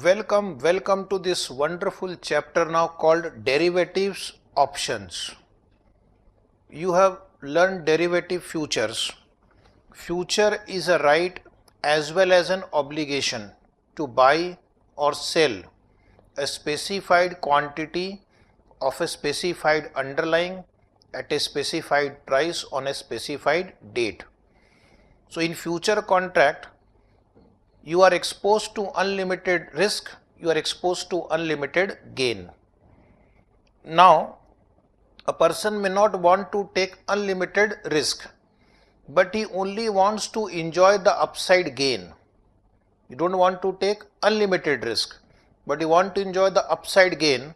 Welcome to this wonderful chapter now called Derivatives Options. You have learned derivative futures. Future is a right as well as an obligation to buy or sell a specified quantity of a specified underlying at a specified price on a specified date. So in future contract, you are exposed to unlimited risk, you are exposed to unlimited gain. Now, a person may not want to take unlimited risk, but he only wants to enjoy the upside gain. You don't want to take unlimited risk, but you want to enjoy the upside gain.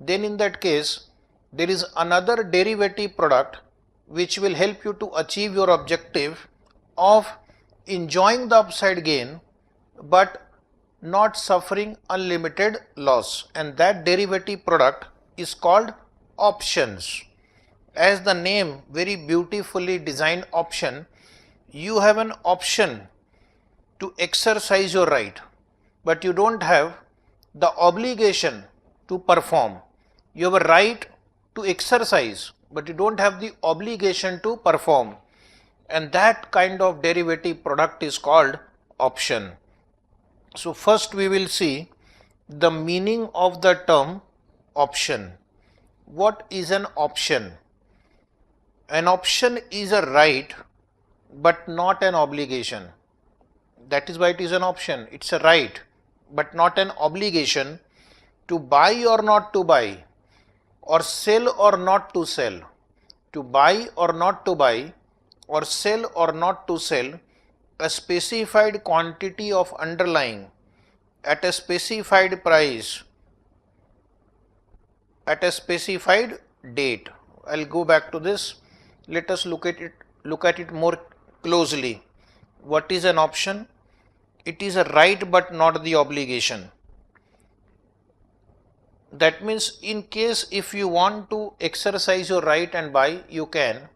Then in that case, there is another derivative product which will help you to achieve your objective of enjoying the upside gain but not suffering unlimited loss, and that derivative product is called options. As the name very beautifully designed option, you have an option to exercise your right, but you don't have the obligation to perform. You have a right to exercise, but you don't have the obligation to perform, and that kind of derivative product is called option. So first we will see the meaning of the term option. What is an option? An option is a right but not an obligation. That is why it is an option. It's a right but not an obligation to buy or not to buy, or sell or not to sell, to buy or not to buy, or sell or not to sell a specified quantity of underlying at a specified price at a specified date. I'll go back to this. Let us look at it more closely. What is an option? It is a right but not the obligation. That means in case if you want to exercise your right and buy, you can.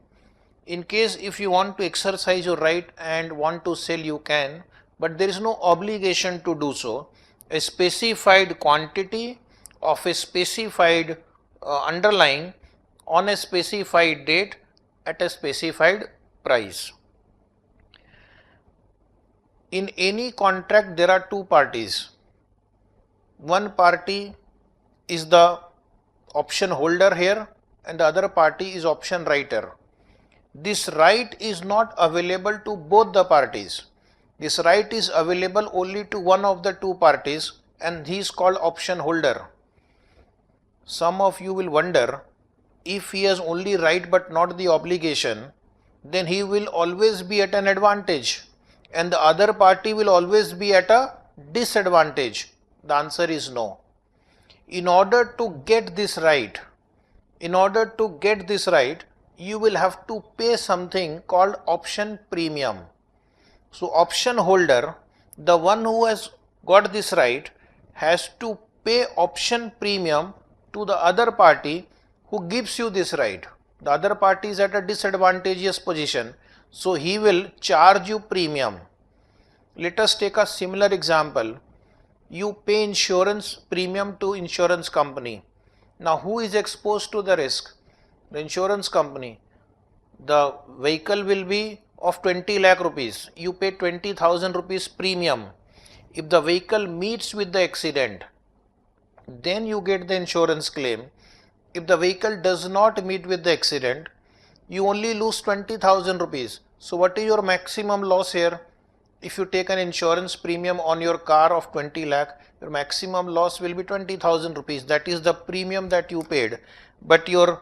In case if you want to exercise your right and want to sell, you can, but there is no obligation to do so. A specified quantity of a specified underlying on a specified date at a specified price. In any contract there are two parties. One party is the option holder here and the other party is option writer. This right is not available to both the parties. This right is available only to one of the two parties, and he is called option holder. Some of you will wonder, if he has only right but not the obligation, then he will always be at an advantage and the other party will always be at a disadvantage. The answer is no. In order to get this right, you will have to pay something called option premium. So option holder, the one who has got this right, has to pay option premium to the other party who gives you this right. The other party is at a disadvantageous position, so he will charge you premium. Let us take a similar example. You pay insurance premium to insurance company. Now who is exposed to the risk? The insurance company. The vehicle will be of 20 lakh rupees. You pay 20,000 rupees premium. If the vehicle meets with the accident, then you get the insurance claim. If the vehicle does not meet with the accident, you only lose 20,000 rupees. So what is your maximum loss here? If you take an insurance premium on your car of 20 lakh, your maximum loss will be 20,000 rupees. That is the premium that you paid. But your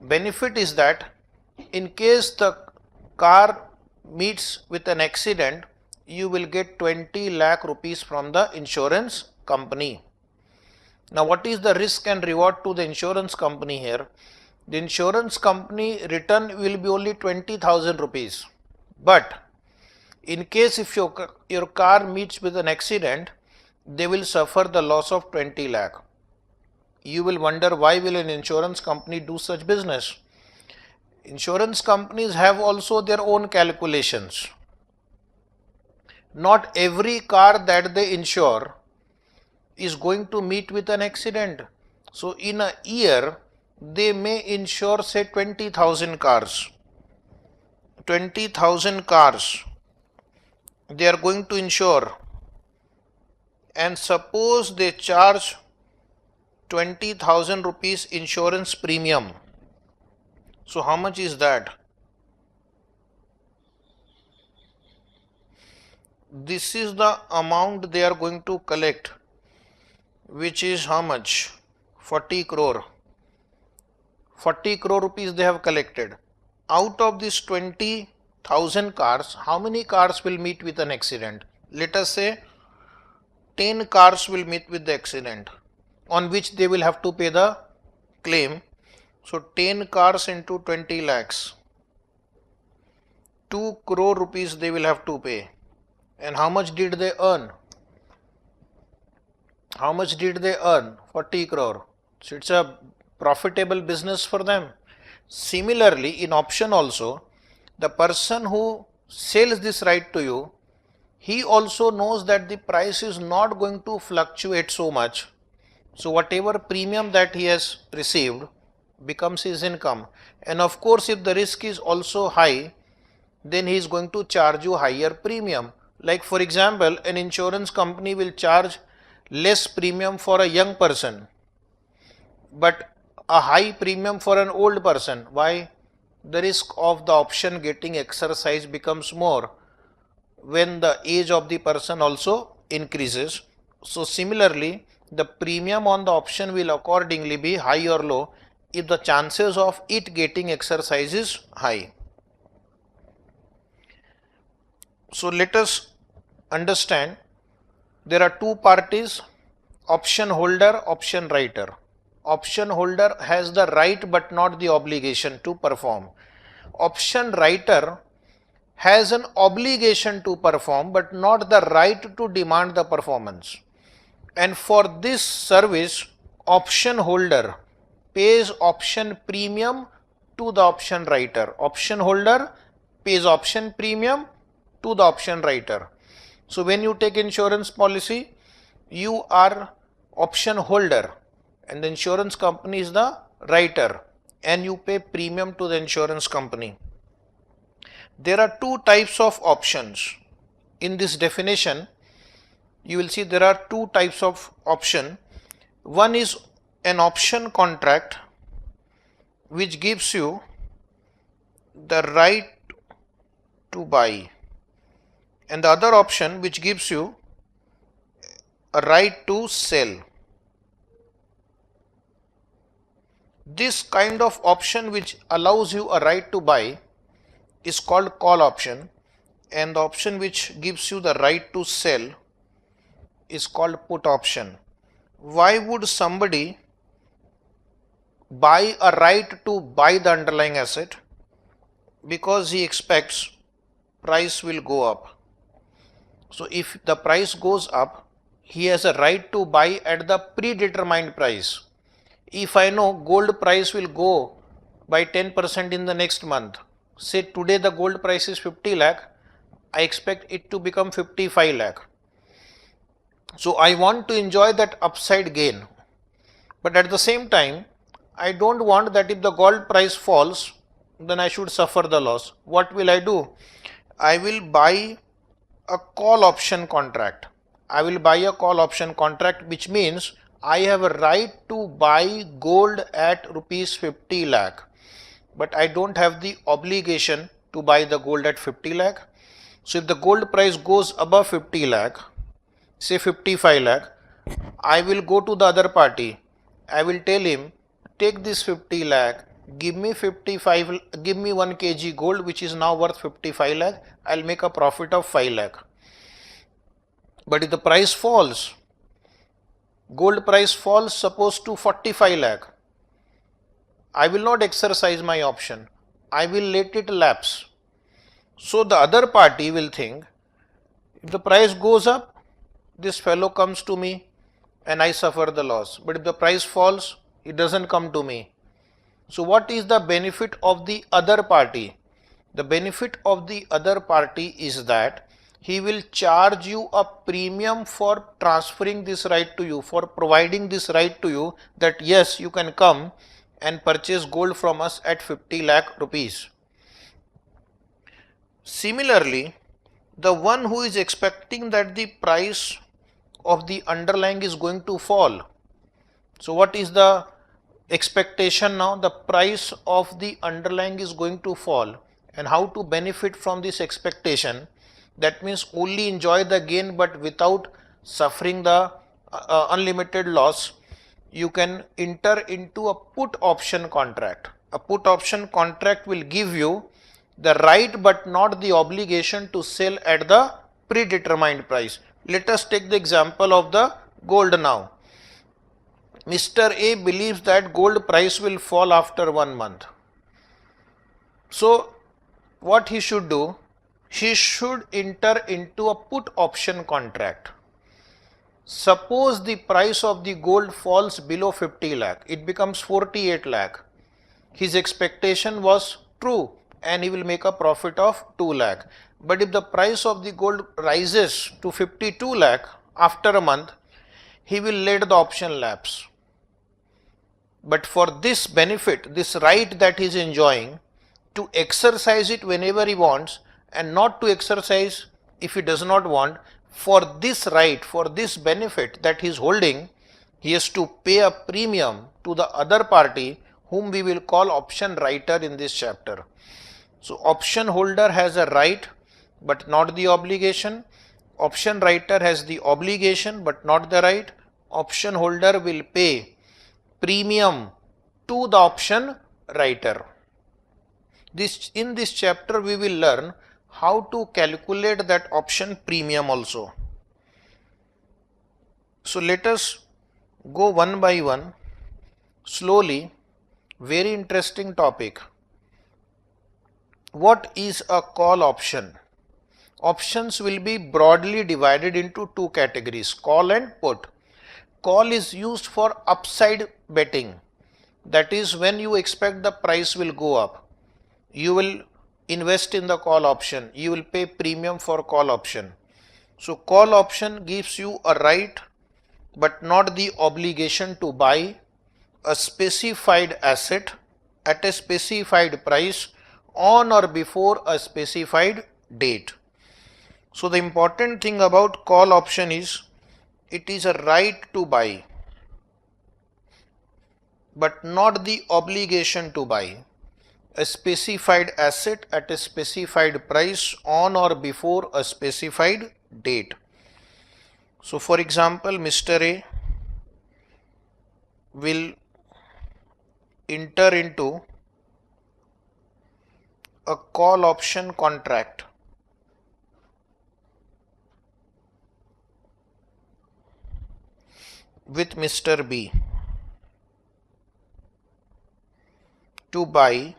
benefit is that in case the car meets with an accident, you will get 20 lakh rupees from the insurance company. Now what is the risk and reward to the insurance company here? The insurance company return will be only 20,000 rupees. But in case if your car meets with an accident, they will suffer the loss of 20 lakh. You will wonder, why will an insurance company do such business? Insurance companies have also their own calculations. Not every car that they insure is going to meet with an accident. So in a year, they may insure say 20,000 cars. 20,000 cars they are going to insure, and suppose they charge 20,000 rupees insurance premium. So how much is that? This is the amount they are going to collect, which is how much? 40 crore. 40 crore rupees they have collected. Out of this 20,000 cars, how many cars will meet with an accident? Let us say 10 cars will meet with the accident, on which they will have to pay the claim. So 10 cars into 20 lakhs. 2 crore rupees they will have to pay. And how much did they earn? How much did they earn? 40 crore. So it's a profitable business for them. Similarly, in option also, the person who sells this right to you, he also knows that the price is not going to fluctuate so much. So whatever premium that he has received becomes his income. And of course, if the risk is also high, then he is going to charge you higher premium. Like for example, an insurance company will charge less premium for a young person, but a high premium for an old person. Why? The risk of the option getting exercised becomes more when the age of the person also increases. So similarly, the premium on the option will accordingly be high or low if the chances of it getting exercised is high. So let us understand, there are two parties, option holder, option writer. Option holder has the right but not the obligation to perform. Option writer has an obligation to perform but not the right to demand the performance. And for this service, option holder pays option premium to the option writer. Option holder pays option premium to the option writer. So when you take insurance policy, you are option holder and the insurance company is the writer, and you pay premium to the insurance company. There are two types of options. In this definition, you will see there are two types of option. One is an option contract which gives you the right to buy, and the other option which gives you a right to sell. This kind of option which allows you a right to buy is called call option, and the option which gives you the right to sell is called put option. Why would somebody buy a right to buy the underlying asset? Because he expects price will go up. So if the price goes up, he has a right to buy at the predetermined price. If I know gold price will go by 10% in the next month, say today the gold price is 50 lakh, I expect it to become 55 lakh. So I want to enjoy that upside gain. But at the same time, I don't want that if the gold price falls, then I should suffer the loss. What will I do? I will buy a call option contract. I will buy a call option contract, which means I have a right to buy gold at rupees 50 lakh, but I don't have the obligation to buy the gold at 50 lakh. So if the gold price goes above 50 lakh, say 55 lakh, I will go to the other party. I will tell him, take this 50 lakh, give me 1 kg gold which is now worth 55 lakh, I'll make a profit of 5 lakh. But if the price falls, gold price falls suppose to 45 lakh, I will not exercise my option. I will let it lapse. So the other party will think, if the price goes up, this fellow comes to me and I suffer the loss. But if the price falls, it doesn't come to me. So what is the benefit of the other party? The benefit of the other party is that he will charge you a premium for transferring this right to you, for providing this right to you, that yes, you can come and purchase gold from us at 50 lakh rupees. Similarly, the one who is expecting that the price of the underlying is going to fall. So what is the expectation now? The price of the underlying is going to fall, and how to benefit from this expectation? That means only enjoy the gain but without suffering the unlimited loss. You can enter into a put option contract. A put option contract will give you the right but not the obligation to sell at the predetermined price. Let us take the example of the gold now. Mr. A believes that gold price will fall after 1 month. So what he should do? He should enter into a put option contract. Suppose the price of the gold falls below 50 lakh, it becomes 48 lakh. His expectation was true and he will make a profit of 2 lakh. But if the price of the gold rises to 52 lakh after a month, he will let the option lapse. But for this benefit, this right that he is enjoying, to exercise it whenever he wants and not to exercise if he does not want, for this right, for this benefit that he is holding, he has to pay a premium to the other party whom we will call option writer in this chapter. So option holder has a right but not the obligation. Option writer has the obligation but not the right. Option holder will pay premium to the option writer. In this chapter we will learn how to calculate that option premium also. So let us go one by one slowly. Very interesting topic. What is a call option? Options will be broadly divided into two categories, call and put. Call is used for upside betting. That is, when you expect the price will go up, you will invest in the call option. You will pay premium for call option. So call option gives you a right but not the obligation to buy a specified asset at a specified price on or before a specified date. So the important thing about call option is it is a right to buy but not the obligation to buy a specified asset at a specified price on or before a specified date. So for example, Mr. A will enter into a call option contract with Mr. B to buy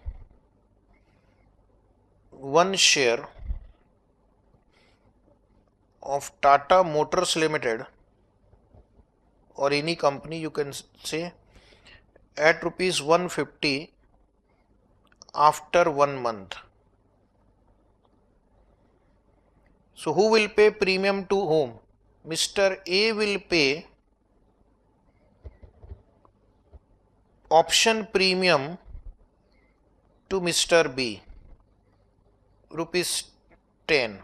one share of Tata Motors Limited or any company, you can say, at rupees 150 after 1 month. So who will pay premium to whom? Mr. A will pay option premium to Mr. B, rupees 10.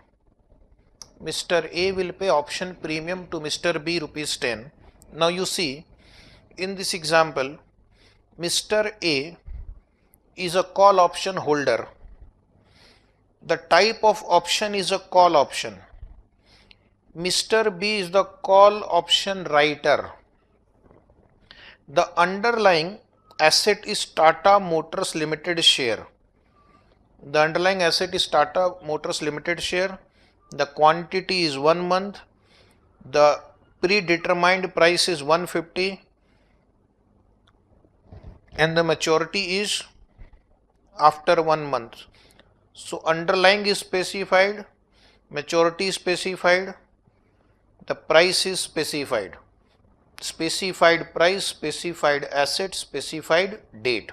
Mr. A will pay option premium to Mr. B, rupees 10. Now you see, in this example, Mr. A is a call option holder. The type of option is a call option. Mr. B is the call option writer. The underlying asset is Tata Motors Limited share. The underlying asset is Tata Motors Limited share. The quantity is 1 month. The predetermined price is 150 and the maturity is after 1 month. So underlying is specified, maturity is specified, the price is specified. Specified price, specified asset, specified date.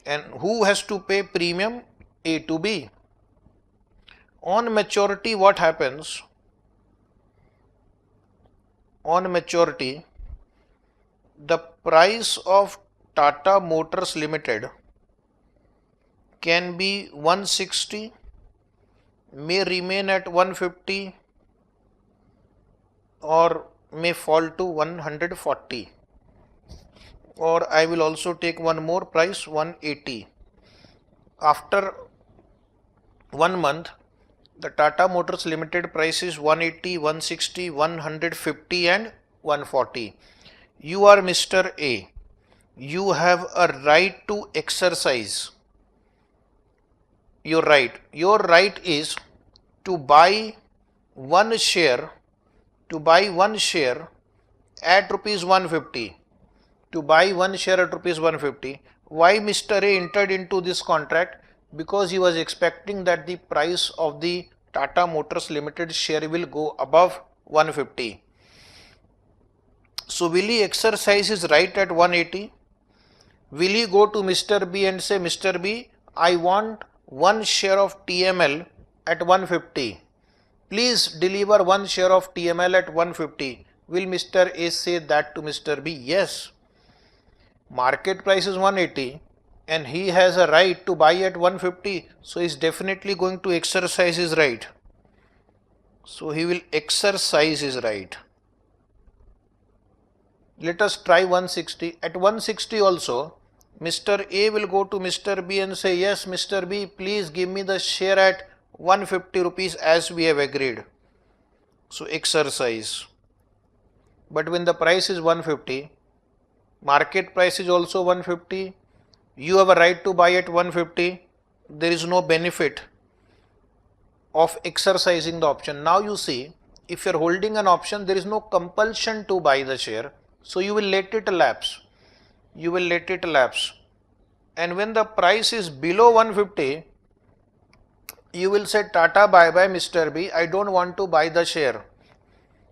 And who has to pay premium? A to B. On maturity, what happens? On maturity, the price of Tata Motors Limited can be 160, may remain at 150, or may fall to 140, or I will also take one more price, 180. After 1 month, the Tata Motors Limited price is 180, 160, 150 and 140. You are Mr. A. You have a right to exercise your right. Your right is to buy one share at rupees 150. To buy one share at rupees 150. Why Mr. A entered into this contract? Because he was expecting that the price of the Tata Motors Limited share will go above 150. So will he exercise his right at 180? Will he go to Mr. B and say, Mr. B, I want one share of TML at 150. Please deliver one share of TML at 150. Will Mr. A say that to Mr. B? Yes. Market price is 180 and he has a right to buy at 150. So he is definitely going to exercise his right. So he will exercise his right. Let us try 160. At 160 also, Mr. A will go to Mr. B and say, yes, Mr. B, please give me the share at 150 rupees as we have agreed. So exercise. But when the price is 150, market price is also 150, you have a right to buy at 150, there is no benefit of exercising the option. Now you see, if you are holding an option, there is no compulsion to buy the share. So you will let it lapse. You will let it lapse. And when the price is below 150, you will say, Tata, bye bye, Mr. B. I don't want to buy the share.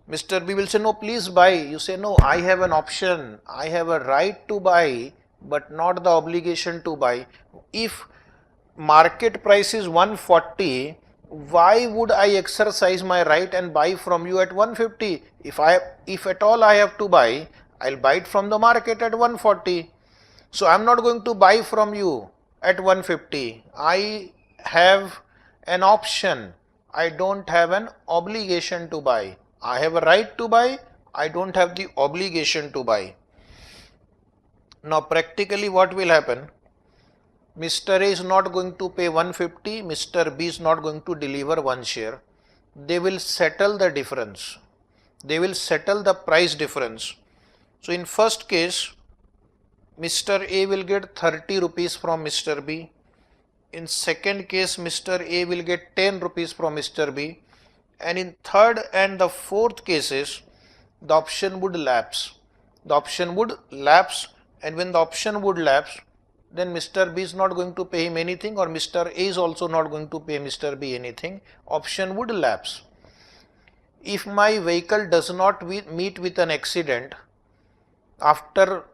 Mr. B will say, no, please buy. You say, no, I have an option. I have a right to buy, but not the obligation to buy. If market price is 140, why would I exercise my right and buy from you at 150? If at all I have to buy, I'll buy it from the market at 140. So I'm not going to buy from you at 150. I have an option. I don't have an obligation to buy. I have a right to buy. I don't have the obligation to buy. Now practically what will happen? Mr. A is not going to pay 150. Mr. B is not going to deliver one share. They will settle the difference. They will settle the price difference. So in first case, Mr. A will get 30 rupees from Mr. B. In second case, Mr. A will get 10 rupees from Mr. B. And in third and the fourth cases, the option would lapse. The option would lapse, and when the option would lapse, then Mr. B is not going to pay him anything, or Mr. A is also not going to pay Mr. B anything. Option would lapse. If my vehicle does not meet with an accident after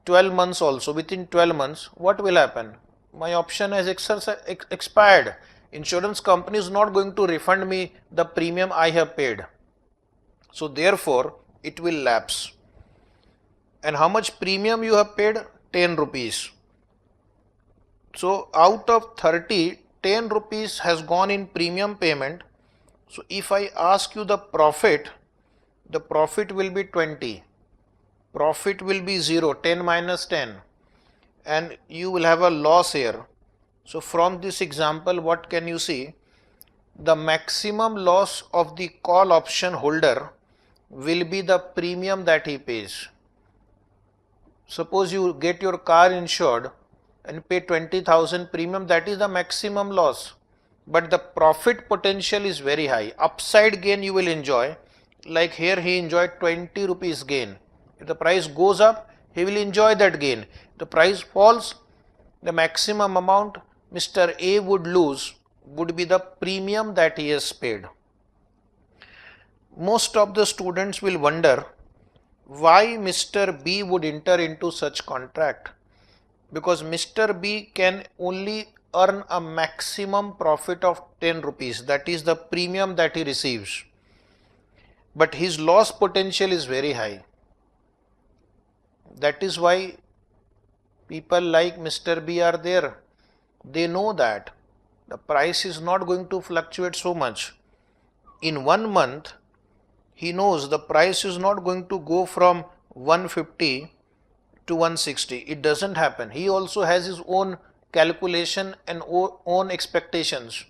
12 months also, within 12 months, what will happen? My option has expired. Insurance company is not going to refund me the premium I have paid. So therefore, it will lapse. And how much premium you have paid? 10 rupees. So out of 30, 10 rupees has gone in premium payment. So if I ask you the profit will be 20. Profit will be 0, 10 minus 10. And you will have a loss here. So from this example, what can you see? The maximum loss of the call option holder will be the premium that he pays. Suppose you get your car insured and pay 20,000 premium, that is the maximum loss. But the profit potential is very high. Upside gain you will enjoy. Like here he enjoyed 20 rupees gain. If the price goes up, he will enjoy that gain. If the price falls, the maximum amount Mr. A would lose would be the premium that he has paid. Most of the students will wonder why Mr. B would enter into such contract, because Mr. B can only earn a maximum profit of 10 rupees. That is the premium that he receives. But his loss potential is very high. That is why people like Mr. B are there. They know that the price is not going to fluctuate so much. In 1 month, he knows the price is not going to go from 150 to 160. It doesn't happen. He also has his own calculation and own expectations.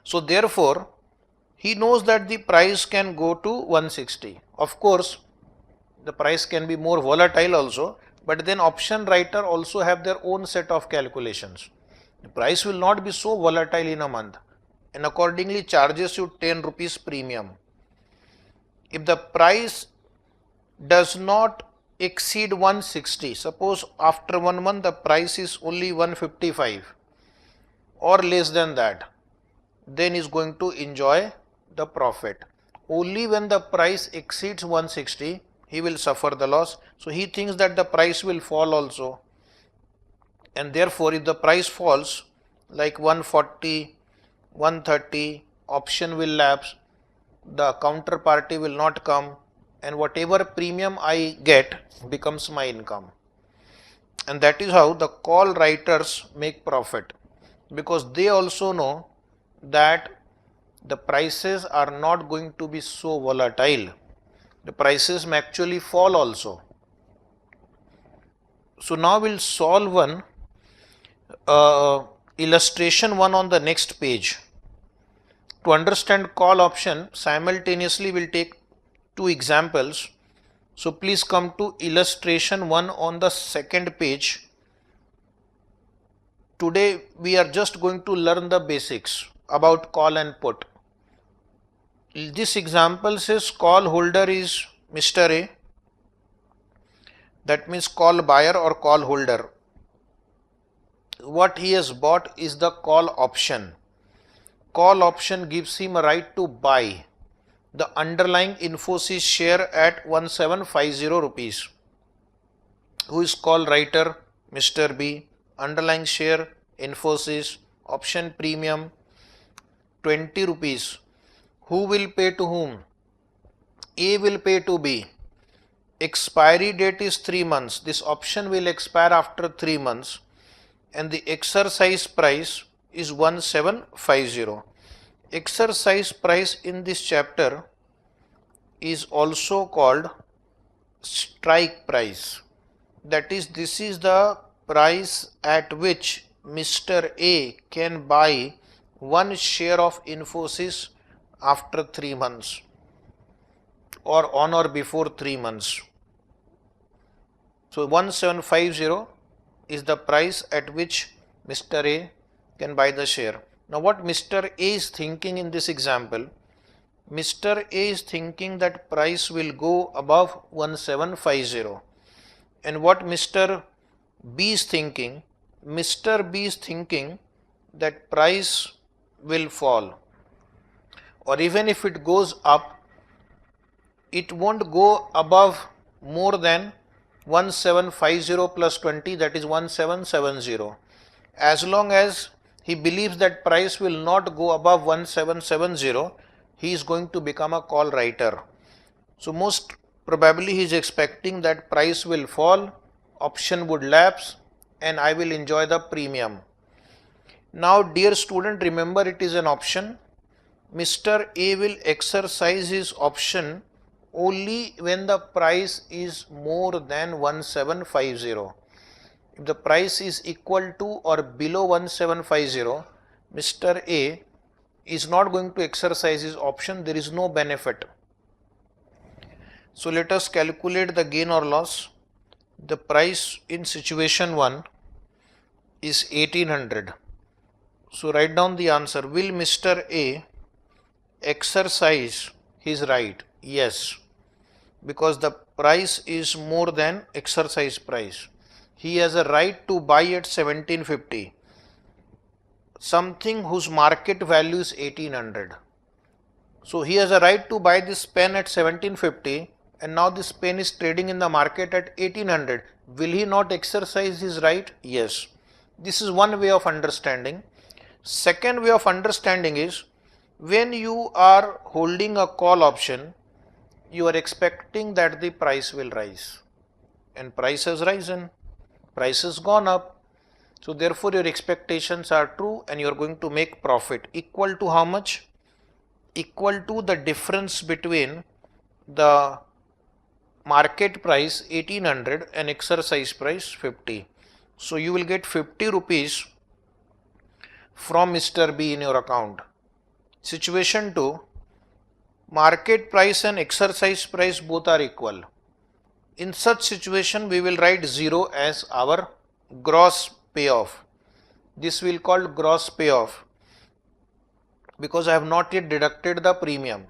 So therefore, he knows that the price can go to 160. Of course, the price can be more volatile also, but then option writer also have their own set of calculations. The price will not be so volatile in a month and accordingly charges you 10 rupees premium. If the price does not exceed 160, suppose after 1 month the price is only 155 or less than that, then is going to enjoy the profit. Only when the price exceeds 160, he will suffer the loss. So he thinks that the price will fall also, and therefore if the price falls like 140, 130, option will lapse, the counterparty will not come, and whatever premium I get becomes my income. And that is how the call writers make profit, because they also know that the prices are not going to be so volatile. The prices may actually fall also. So now we'll solve one illustration 1 on the next page. To understand call option, simultaneously we'll take 2 examples. So please come to illustration 1 on the second page. Today we are just going to learn the basics about call and put. This example says call holder is Mr. A. That means call buyer or call holder. What he has bought is the call option. Call option gives him a right to buy the underlying Infosys share at 1750 rupees. Who is call writer? Mr. B. Underlying share Infosys. Option premium 20 rupees. Who will pay to whom? A will pay to B. Expiry date is 3 months. This option will expire after 3 months, and the exercise price is 1750. Exercise price in this chapter is also called strike price. That is, this is the price at which Mr. A can buy 1 share of Infosys after 3 months or on or before 3 months. So 1750 is the price at which Mr. A can buy the share. Now what Mr. A is thinking in this example, Mr. A is thinking that price will go above 1750. And what Mr. B is thinking, Mr. B is thinking that price will fall, or even if it goes up, it won't go above more than 1750 plus 20, that is 1770. As long as he believes that price will not go above 1770, he is going to become a call writer. So most probably he is expecting that price will fall, option would lapse, and I will enjoy the premium. Now dear student, remember it is an option. Mr. A will exercise his option only when the price is more than 1750. If the price is equal to or below 1750, Mr. A is not going to exercise his option. There is no benefit. So let us calculate the gain or loss. The price in situation 1 is 1800. So write down the answer. Will Mr. A exercise his right? Yes, because the price is more than exercise price. He has a right to buy at 1750 something whose market value is 1800. So he has a right to buy this pen at 1750, and now this pen is trading in the market at 1800. Will he not exercise his right? Yes, This is one way of understanding. Second way of understanding is when you are holding a call option, you are expecting that the price will rise, and price has risen, price has gone up. So therefore your expectations are true and you are going to make profit equal to how much? Equal to the difference between the market price 1800 and exercise price 50. So you will get 50 rupees from Mr. B in your account. Situation 2, market price and exercise price both are equal. In such situation we will write 0 as our gross payoff. This will call gross payoff because I have not yet deducted the premium.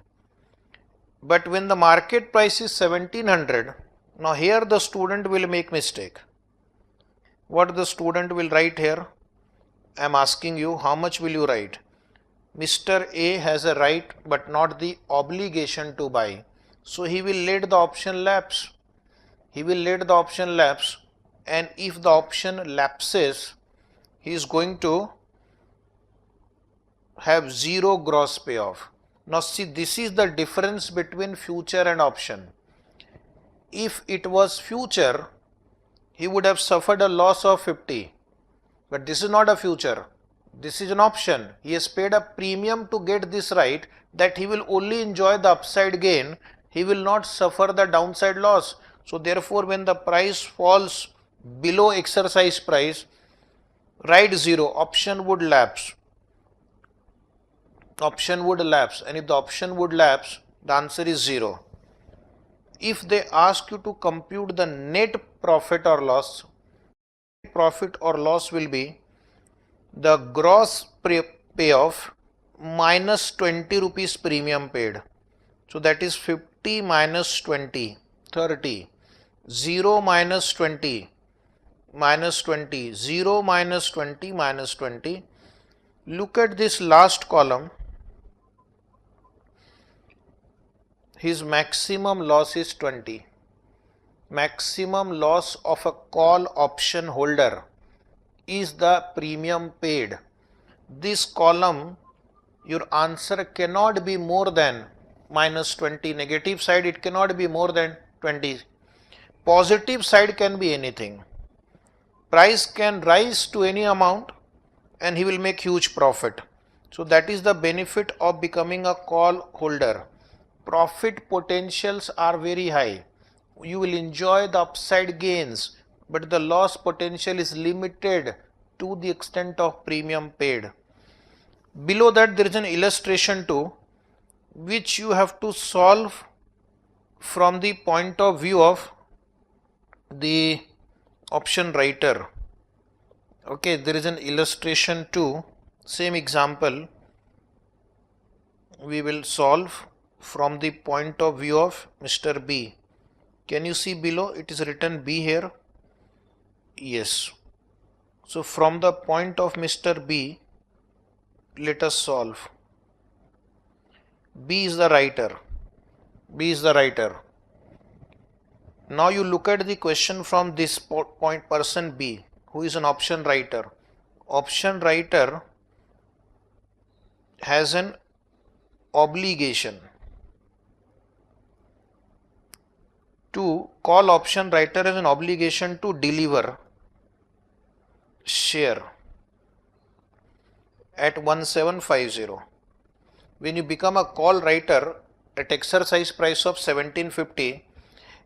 But when the market price is 1700, now here the student will make mistake. What the student will write here? I am asking you, how much will you write? Mr. A has a right but not the obligation to buy. So he will let the option lapse. He will let the option lapse, and if the option lapses, he is going to have 0 gross payoff. Now see, this is the difference between future and option. If it was future, he would have suffered a loss of 50. But this is not a future. This is an option. He has paid a premium to get this right, that he will only enjoy the upside gain. He will not suffer the downside loss. So therefore when the price falls below exercise price, write 0. Option would lapse. Option would lapse, and if the option would lapse, the answer is 0. If they ask you to compute the net profit or loss will be the gross payoff minus 20 rupees premium paid. So that is 50 minus 20, 30. 0 minus 20, minus 20, 0 minus 20, minus 20. Look at this last column. His maximum loss is 20. Maximum loss of a call option holder is the premium paid. This column, your answer cannot be more than minus 20. Negative side, it cannot be more than 20. Positive side can be anything. Price can rise to any amount and he will make huge profit. So that is the benefit of becoming a call holder. Profit potentials are very high. You will enjoy the upside gains, but the loss potential is limited to the extent of premium paid. Below that there is an illustration too, which you have to solve from the point of view of the option writer. Okay, there is an illustration too, same example we will solve from the point of view of Mr. B. Can you see below? It is written B here. Yes. So from the point of Mr. B, let us solve. B is the writer. B is the writer. Now you look at the question from this point, person B, who is an option writer. Option writer has an obligation to call option writer has an obligation to deliver share at 1750. When you become a call writer at exercise price of 1750,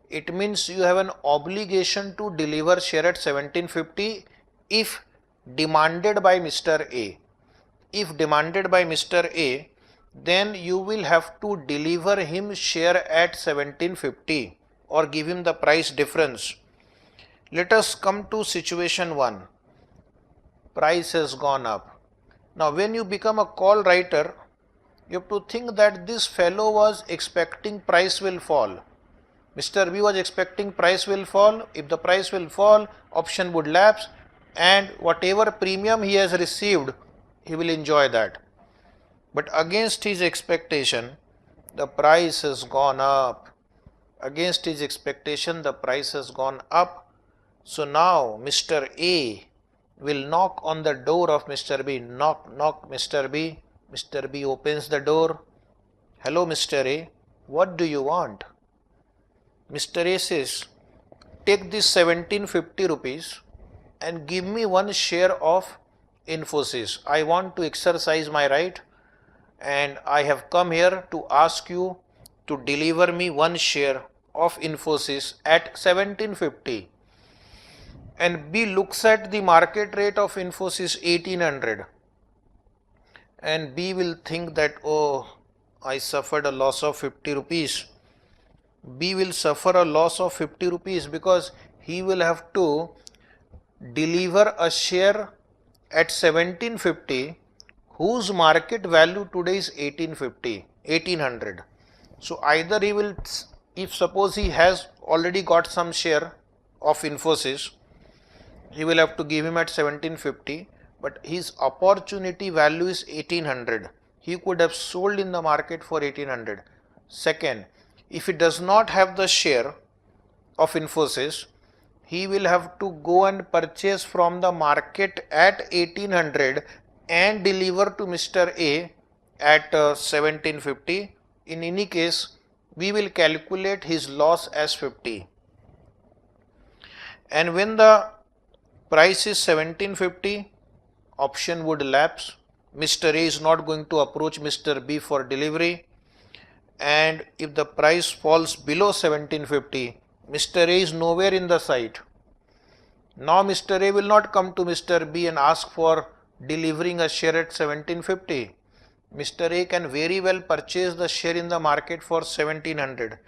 it means you have an obligation to deliver share at 1750 if demanded by Mr. A. If demanded by Mr. A, then you will have to deliver him share at 1750 or give him the price difference. Let us come to situation 1. Price has gone up. Now when you become a call writer, you have to think that this fellow was expecting price will fall. Mr. B was expecting price will fall. If the price will fall, option would lapse, and whatever premium he has received, he will enjoy that. But against his expectation, the price has gone up. Against his expectation, the price has gone up. So now Mr. A will knock on the door of Mr. B. Knock, knock, Mr. B. Mr. B opens the door. Hello, Mr. A. What do you want? Mr. A says, take this 1750 rupees and give me one share of Infosys. I want to exercise my right and I have come here to ask you to deliver me one share of Infosys at 1750. And B looks at the market rate of Infosys 1800 and B will think that, oh, I suffered a loss of 50 rupees. B will suffer a loss of 50 rupees because he will have to deliver a share at 1750 whose market value today is 1800. So either he will, if suppose he has already got some share of Infosys, he will have to give him at 1750, but his opportunity value is 1800. He could have sold in the market for 1800. Second, if he does not have the share of Infosys, he will have to go and purchase from the market at 1800 and deliver to Mr. A at 1750. In any case, we will calculate his loss as 50. And when the price is 1750, option would lapse. Mr. A is not going to approach Mr. B for delivery. And if the price falls below 1750, Mr. A is nowhere in the sight. Now Mr. A will not come to Mr. B and ask for delivering a share at 1750. Mr. A can very well purchase the share in the market for 1700.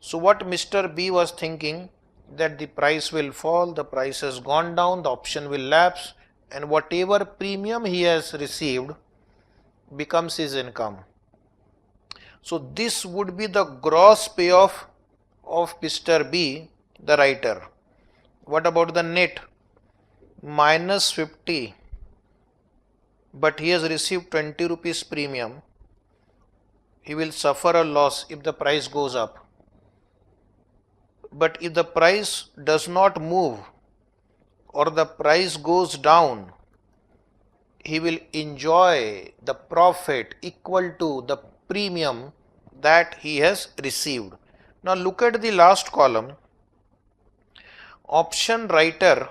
So what Mr. B was thinking, that the price will fall, the price has gone down, the option will lapse, and whatever premium he has received becomes his income. So this would be the gross payoff of Mr. B, the writer. What about the net? Minus 50, but he has received 20 rupees premium. He will suffer a loss if the price goes up. But if the price does not move or the price goes down, he will enjoy the profit equal to the premium that he has received. Now look at the last column. Option writer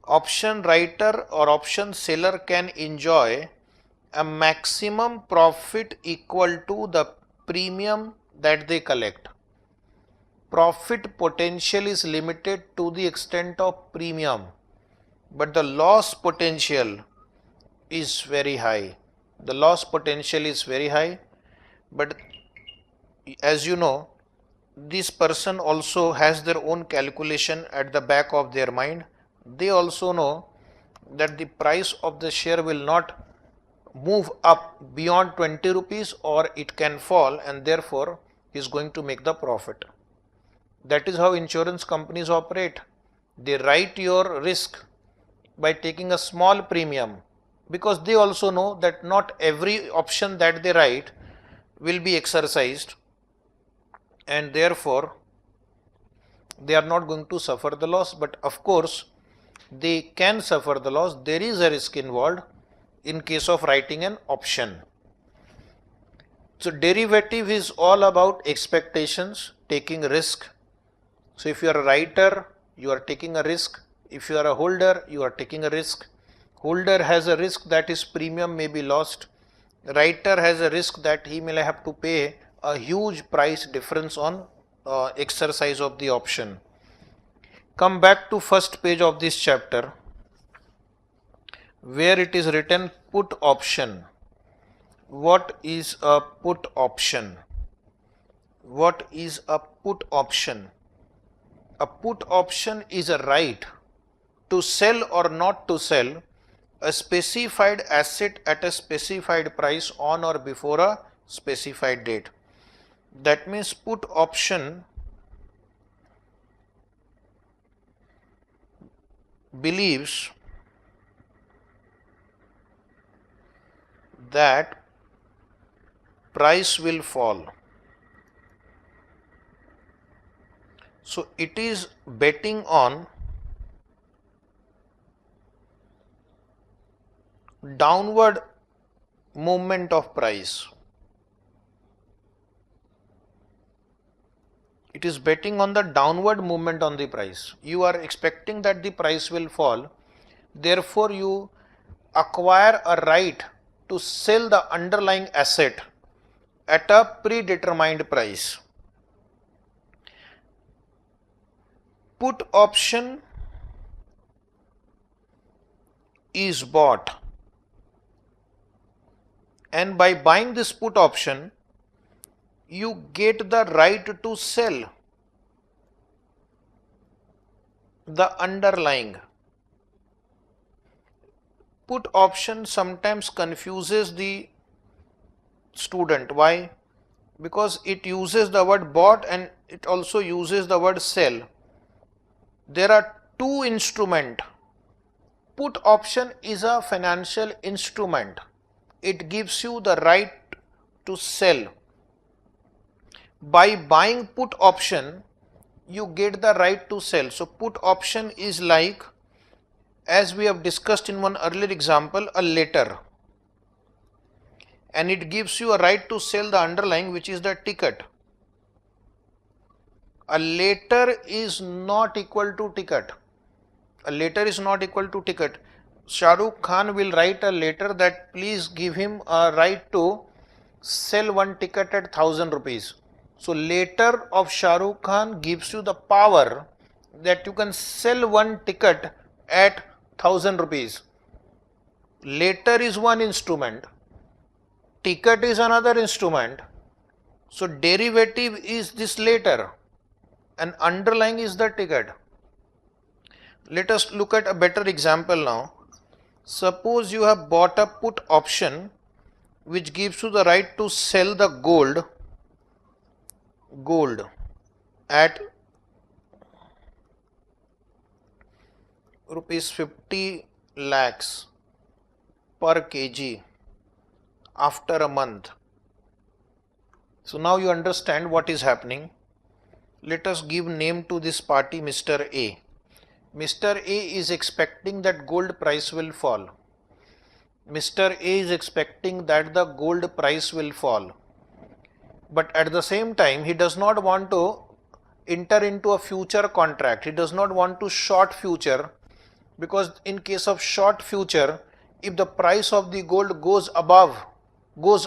or option seller can enjoy a maximum profit equal to the premium that they collect. Profit potential is limited to the extent of premium, but the loss potential is very high. The loss potential is very high, but as you know, this person also has their own calculation at the back of their mind. They also know that the price of the share will not move up beyond 20 rupees or it can fall, and therefore he is going to make the profit. That is how insurance companies operate. They write your risk by taking a small premium because they also know that not every option that they write will be exercised, and therefore they are not going to suffer the loss. But of course they can suffer the loss. There is a risk involved in case of writing an option. So derivative is all about expectations, taking risk. So if you are a writer, you are taking a risk. If you are a holder, you are taking a risk. Holder has a risk that his premium may be lost. Writer has a risk that he may have to pay a huge price difference on exercise of the option. Come back to first page of this chapter where it is written put option. What is a put option? What is a put option? A put option is a right to sell or not to sell a specified asset at a specified price on or before a specified date. That means put option believes that price will fall. So it is betting on downward movement of price. It is betting on the downward movement on the price. You are expecting that the price will fall. Therefore, you acquire a right to sell the underlying asset at a predetermined price. Put option is bought, and by buying this put option, you get the right to sell the underlying. Put option sometimes confuses the student. Why? Because it uses the word bought and it also uses the word sell. There are two instruments. Put option is a financial instrument. It gives you the right to sell. By buying put option, you get the right to sell. So put option is like, as we have discussed in one earlier example, a letter, and it gives you a right to sell the underlying, which is the ticket. A letter is not equal to ticket. A letter is not equal to ticket. Shah Rukh Khan will write a letter that please give him a right to sell one ticket at 1000 rupees. So letter of Shah Rukh Khan gives you the power that you can sell one ticket at 1000 rupees. Letter is one instrument, ticket is another instrument. So derivative is this letter and underlying is the ticket. Let us look at a better example now. Suppose you have bought a put option which gives you the right to sell the gold at rupees 50 lakhs per kg after a month. So now you understand what is happening. Let us give name to this party, Mr. A. Mr. A is expecting that gold price will fall. Mr. A is expecting that the gold price will fall. But at the same time, he does not want to enter into a future contract. He does not want to short future, because in case of short future, if the price of the gold goes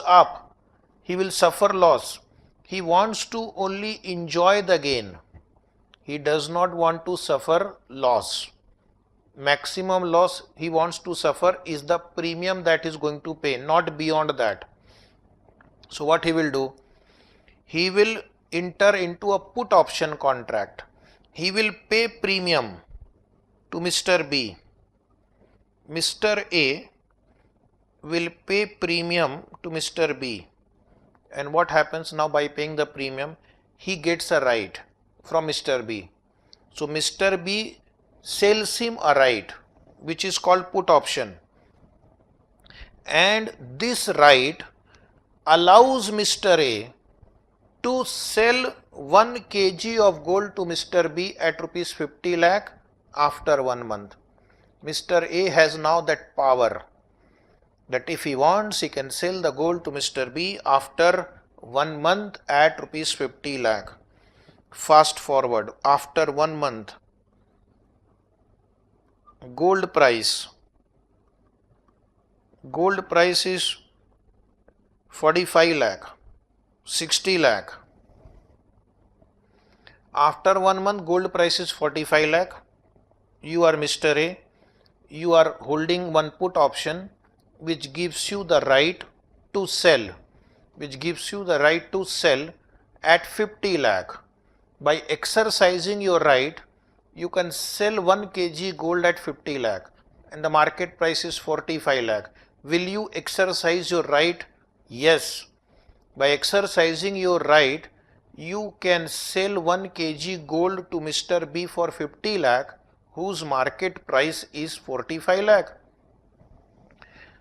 up, he will suffer loss. He wants to only enjoy the gain. He does not want to suffer loss. Maximum loss he wants to suffer is the premium that he is going to pay, not beyond that. So what he will do? He will enter into a put option contract. He will pay premium to Mr. B. Mr. A will pay premium to Mr. B. And what happens now? By paying the premium, he gets a right from Mr. B. So Mr. B sells him a right which is called put option, and this right allows Mr. A to sell 1 kg of gold to Mr. B at rupees 50 lakh after 1 month. Mr. A has now that power that if he wants, he can sell the gold to Mr. B after 1 month at rupees 50 lakh. Fast forward, after 1 month, gold price is 45 lakh, 60 lakh. After 1 month, gold price is 45 lakh. You are Mr. A. You are holding one put option which gives you the right to sell, at 50 lakh. By exercising your right, you can sell 1 kg gold at 50 lakh and the market price is 45 lakh. Will you exercise your right? Yes. By exercising your right, you can sell 1 kg gold to Mr. B for 50 lakh, whose market price is 45 lakh.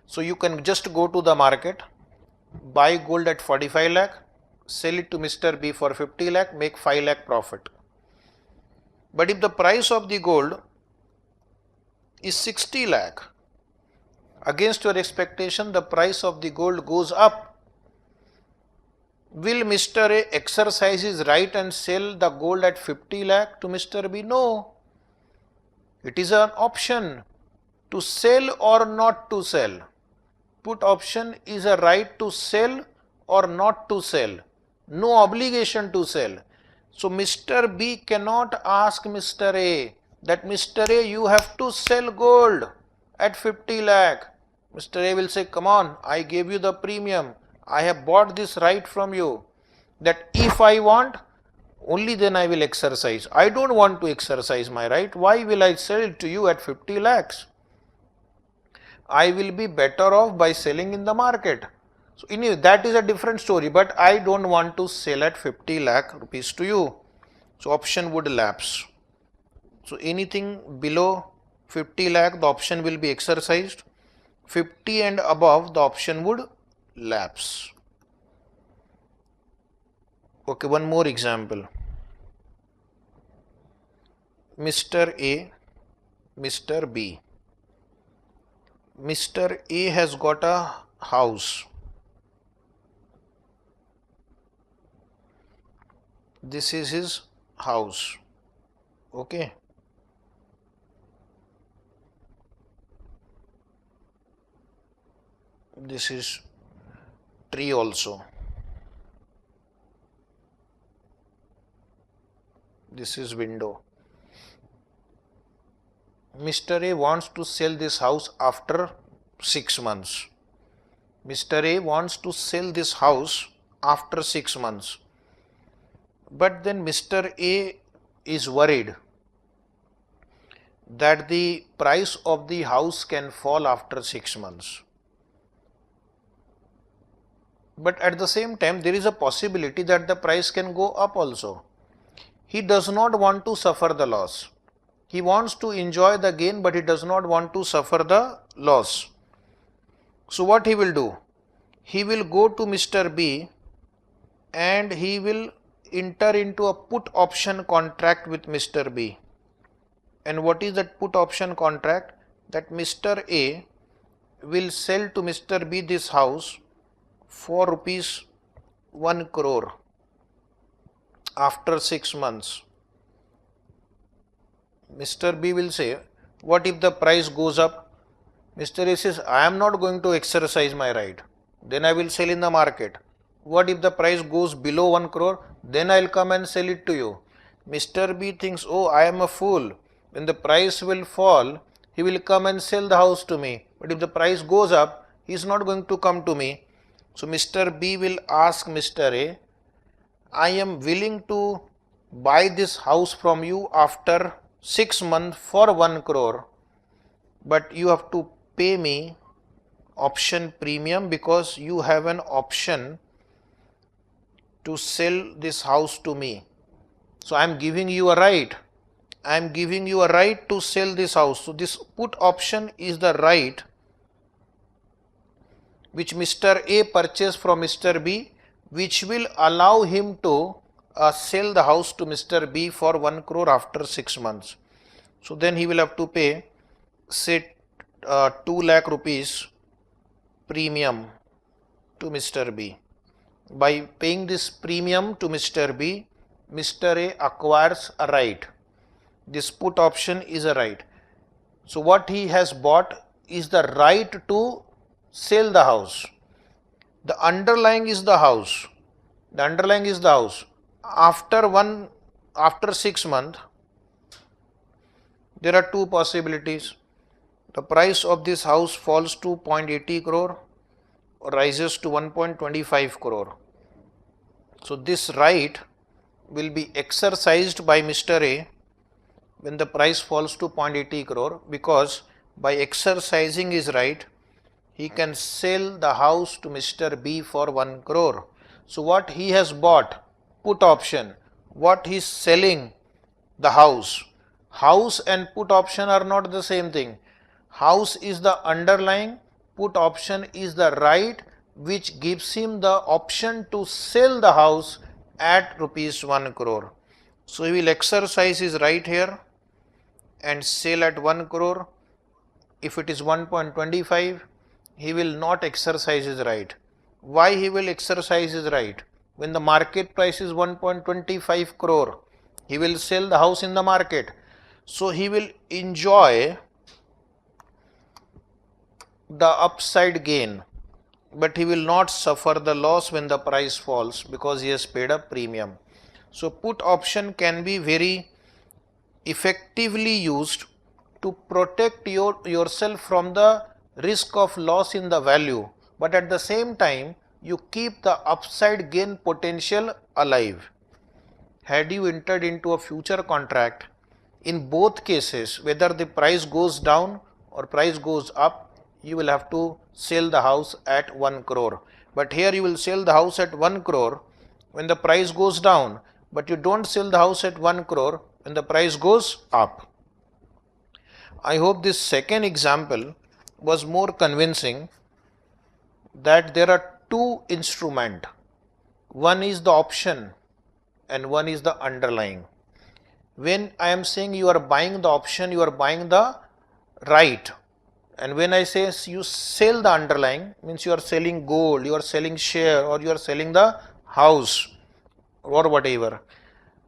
So you can just go to the market, buy gold at 45 lakh, sell it to Mr. B for 50 lakh, make 5 lakh profit. But if the price of the gold is 60 lakh, Against your expectation, the price of the gold goes up. Will Mr. A exercise his right and sell the gold at 50 lakh to Mr. B? No. It is an option to sell or not to sell. Put option is a right to sell or not to sell. No obligation to sell. So Mr. B cannot ask Mr. A that Mr. A, you have to sell gold at 50 lakh. Mr. A will say, come on, I gave you the premium. I have bought this right from you. That if I want, only then I will exercise. I don't want to exercise my right. Why will I sell it to you at 50 lakhs? I will be better off by selling in the market. So anyway, that is a different story, but I don't want to sell at 50 lakh rupees to you. So option would lapse. So anything below 50 lakh, the option will be exercised. 50 and above, the option would lapse. Okay, one more example. Mr. A, Mr. B. Mr. A has got a house. This is his house. Okay. This is tree also. This is window. Mr. A wants to sell this house after 6 months. Mr. A wants to sell this house after 6 months. But then Mr. A is worried that the price of the house can fall after 6 months. But at the same time, there is a possibility that the price can go up also. He does not want to suffer the loss. He wants to enjoy the gain, but he does not want to suffer the loss. So what he will do? He will go to Mr. B and he will enter into a put option contract with Mr. B. And what is that put option contract? That Mr. A will sell to Mr. B this house for rupees 1 crore after 6 months. Mr. B will say, what if the price goes up? Mr. A says, I am not going to exercise my right. Then I will sell in the market. What if the price goes below 1 crore? Then I will come and sell it to you. Mr. B thinks, oh, I am a fool. When the price will fall, he will come and sell the house to me. But if the price goes up, he is not going to come to me. So Mr. B will ask Mr. A, I am willing to buy this house from you after 6 months for 1 crore, but you have to pay me option premium because you have an option to sell this house to me. So I am giving you a right. I am giving you a right to sell this house. So this put option is the right which Mr. A purchased from Mr. B, which will allow him to sell the house to Mr. B for 1 crore after 6 months. So then he will have to pay, say, 2 lakh rupees premium to Mr. B. By paying this premium to Mr. B, Mr. A acquires a right. This put option is a right. So what he has bought is the right to sell the house. The underlying is the house. The underlying is the house. After 6 months, there are two possibilities. The price of this house falls to 0.80 crore or rises to 1.25 crore. So this right will be exercised by Mr. A when the price falls to 0.80 crore, because by exercising his right, he can sell the house to Mr. B for 1 crore. So what he has bought, put option, what he is selling, the house. House and put option are not the same thing. House is the underlying, put option is the right which gives him the option to sell the house at rupees 1 crore. So he will exercise his right here and sell at 1 crore. If it is 1.25, he will not exercise his right. Why he will exercise his right? When the market price is 1.25 crore, he will sell the house in the market. So he will enjoy the upside gain, but he will not suffer the loss when the price falls because he has paid a premium. So put option can be very effectively used to protect yourself from the risk of loss in the value, but at the same time you keep the upside gain potential alive. Had you entered into a future contract, in both cases, whether the price goes down or price goes up, you will have to sell the house at 1 crore. But here you will sell the house at 1 crore when the price goes down, but you don't sell the house at 1 crore when the price goes up. I hope this second example was more convincing, that there are two instruments. One is the option and one is the underlying. When I am saying you are buying the option, you are buying the right. And when I say you sell the underlying, means you are selling gold, you are selling share, or you are selling the house or whatever.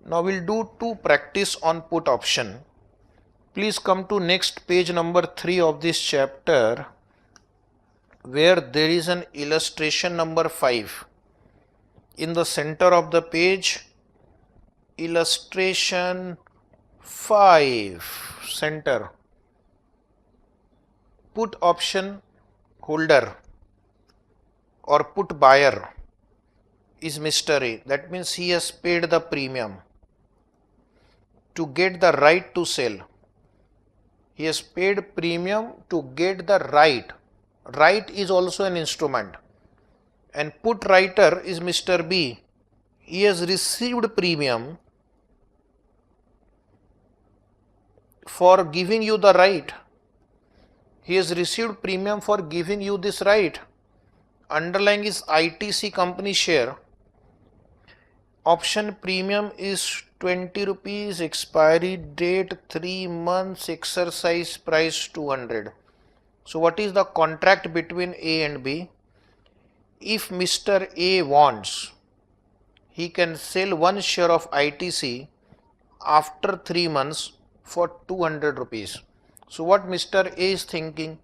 Now we'll do two practice on put option. Please come to next page number 3 of this chapter, where there is an illustration number 5. In the center of the page, illustration 5, center. Put option holder or put buyer is Mr. A. That means he has paid the premium to get the right to sell. He has paid premium to get the right. Right is also an instrument. And put writer is Mr. B. He has received premium for giving you the right. He has received premium for giving you this right. Underlying is ITC company share. Option premium is 20 rupees, expiry date 3 months, exercise price 200. So what is the contract between A and B? If Mr. A wants, he can sell one share of ITC after 3 months for 200 rupees. So what Mr. A is thinking?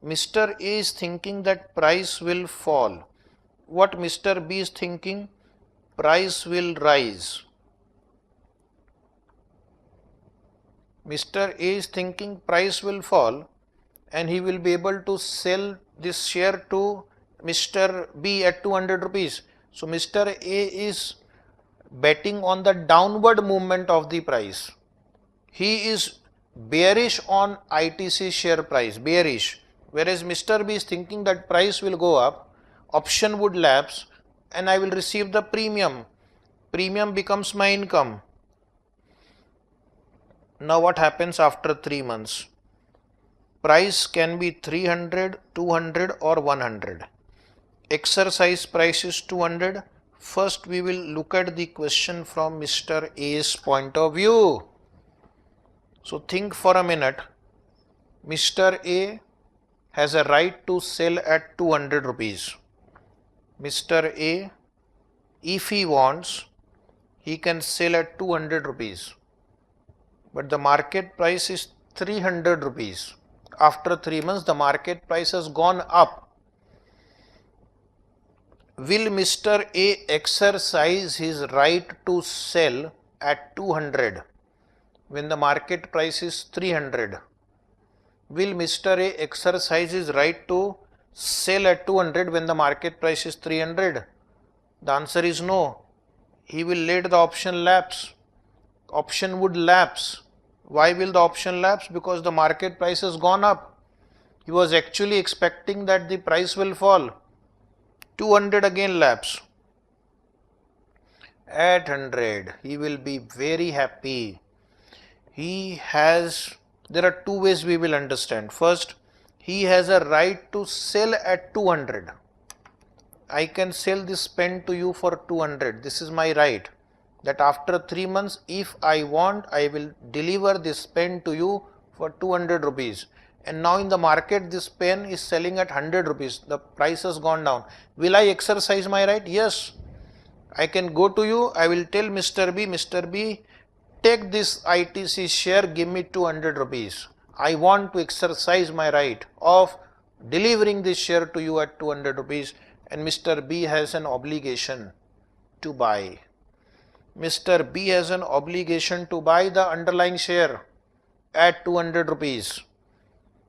Mr. A is thinking that price will fall. What Mr. B is thinking? Price will rise. Mr. A is thinking price will fall and he will be able to sell this share to Mr. B at 200 rupees. So Mr. A is betting on the downward movement of the price. He is bearish on ITC share price, bearish. Whereas Mr. B is thinking that price will go up, option would lapse and I will receive the premium. Premium becomes my income. Now what happens after 3 months? Price can be 300, 200 or 100. Exercise price is 200. First we will look at the question from Mr. A's point of view. So think for a minute. Mr. A has a right to sell at 200 rupees. Mr. A, if he wants, he can sell at 200 rupees. But the market price is 300 rupees. After 3 months, the market price has gone up. Will Mr. A exercise his right to sell at 200 when the market price is 300? Will Mr. A exercise his right to sell at 200 when the market price is 300? The answer is no. He will let the option lapse. Option would lapse. Why will the option lapse? Because the market price has gone up. He was actually expecting that the price will fall. 200 again lapse. At 100, he will be very happy. There are two ways we will understand. First, he has a right to sell at 200. I can sell this pen to you for 200. This is my right. That after 3 months, if I want, I will deliver this pen to you for 200 rupees. and now in the market this pen is selling at 100 rupees, the price has gone down. Will I exercise my right? Yes. I can go to you, I will tell Mr. B, take this ITC share, give me 200 rupees. I want to exercise my right of delivering this share to you at 200 rupees, and Mr. B has an obligation to buy. Mr. B has an obligation to buy the underlying share at 200 rupees.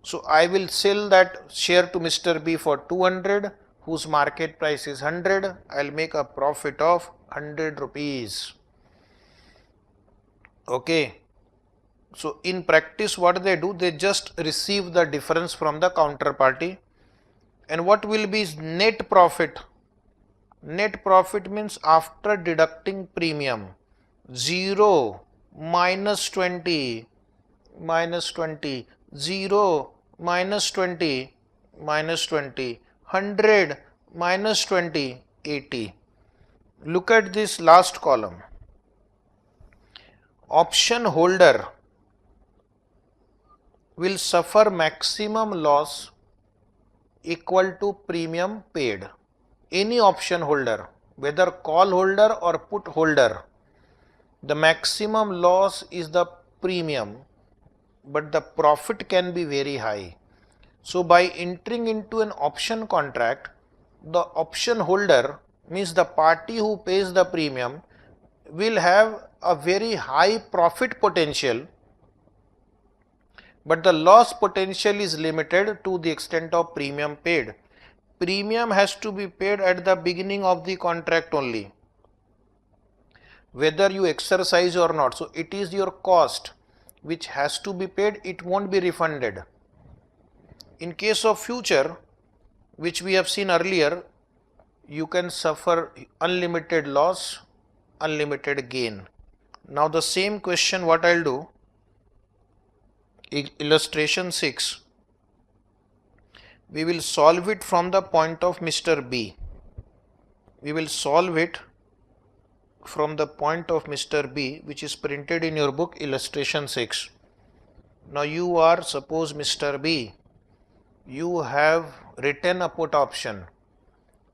So I will sell that share to Mr. B for 200, whose market price is 100. I'll make a profit of 100 rupees. Okay. So in practice what they do, they just receive the difference from the counterparty. And what will be net profit? Net profit means after deducting premium, 0, minus 20, 0, minus 20, 100, minus 20, 80. Look at this last column. Option holder will suffer maximum loss equal to premium paid. Any option holder, whether call holder or put holder, the maximum loss is the premium, but the profit can be very high. So by entering into an option contract, the option holder means the party who pays the premium will have a very high profit potential, but the loss potential is limited to the extent of premium paid. Premium has to be paid at the beginning of the contract only, whether you exercise or not. So it is your cost which has to be paid, it won't be refunded. In case of future, which we have seen earlier, you can suffer unlimited loss, unlimited gain. Now the same question what I'll do, illustration 6, we will solve it from the point of Mr. B. We will solve it from the point of Mr. B, which is printed in your book, illustration 6. Now you are, suppose Mr. B, you have written a put option.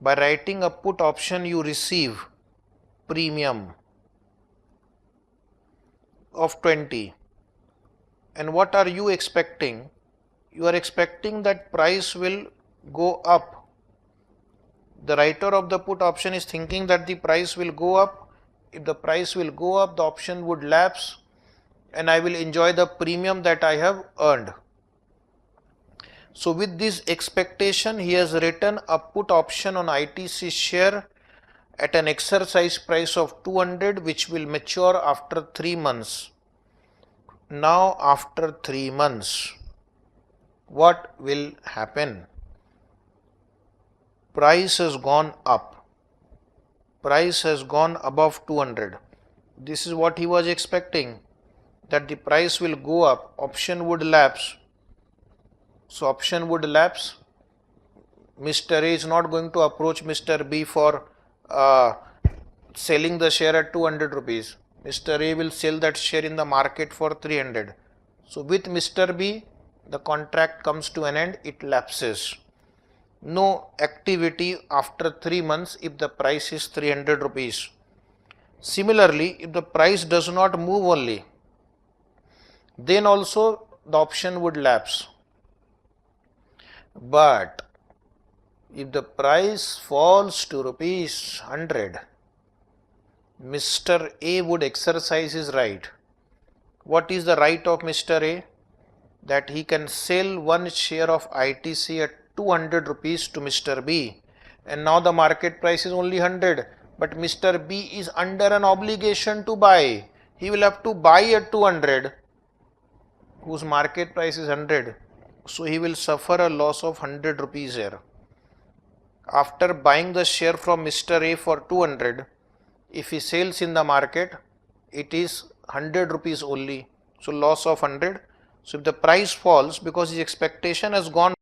By writing a put option, you receive premium of 20. And what are you expecting? You are expecting that price will go up. The writer of the put option is thinking that the price will go up. If the price will go up, the option would lapse and I will enjoy the premium that I have earned. So with this expectation, he has written a put option on ITC share at an exercise price of 200, which will mature after 3 months. Now after 3 months, what will happen? Price has gone up. Price has gone above 200. This is what he was expecting, that the price will go up, option would lapse. So option would lapse. Mr. A is not going to approach Mr. B for selling the share at 200 rupees. Mr. A will sell that share in the market for 300. So with Mr. B, the contract comes to an end, it lapses. No activity after 3 months if the price is 300 rupees. Similarly, if the price does not move only, then also the option would lapse. But if the price falls to rupees 100, Mr. A would exercise his right. What is the right of Mr. A? That he can sell one share of ITC at 200 rupees to Mr. B, and now the market price is only 100, but Mr. B is under an obligation to buy. He will have to buy at 200, whose market price is 100. So he will suffer a loss of 100 rupees here. After buying the share from Mr. A for 200, if he sells in the market, it is 100 rupees only. So loss of 100. So if the price falls, because his expectation has gone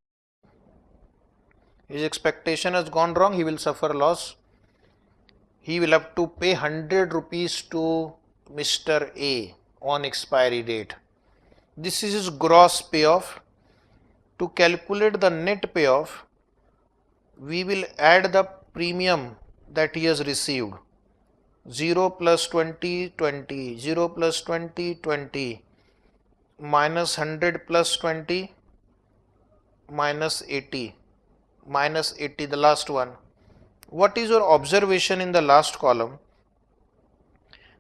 wrong, he will suffer loss. He will have to pay 100 rupees to Mr. A on expiry date. This is his gross payoff. To calculate the net payoff, we will add the premium that he has received. 0 plus 20, 20, 0 plus 20, 20, minus 100 plus 20, minus 80, minus 80, the last one. What is your observation in the last column?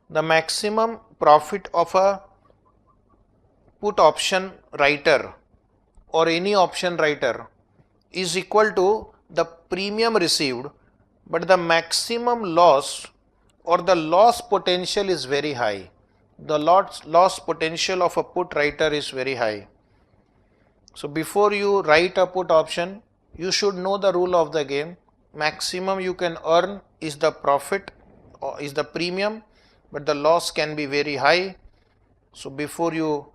The maximum profit of a put option writer or any option writer is equal to the premium received, but the maximum loss or the loss potential is very high. The loss potential of a put writer is very high. So before you write a put option, you should know the rule of the game. Maximum you can earn is the profit or is the premium, but the loss can be very high. So before you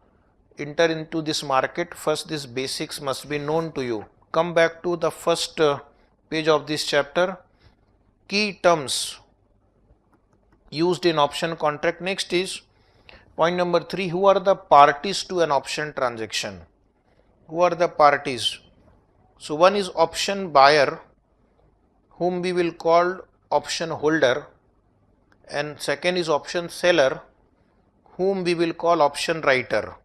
enter into this market, first these basics must be known to you. Come back to the first page of this chapter. Key terms used in option contract. Next is point number 3. Who are the parties to an option transaction? Who are the parties? So one is option buyer, whom we will call option holder, and second is option seller, whom we will call option writer.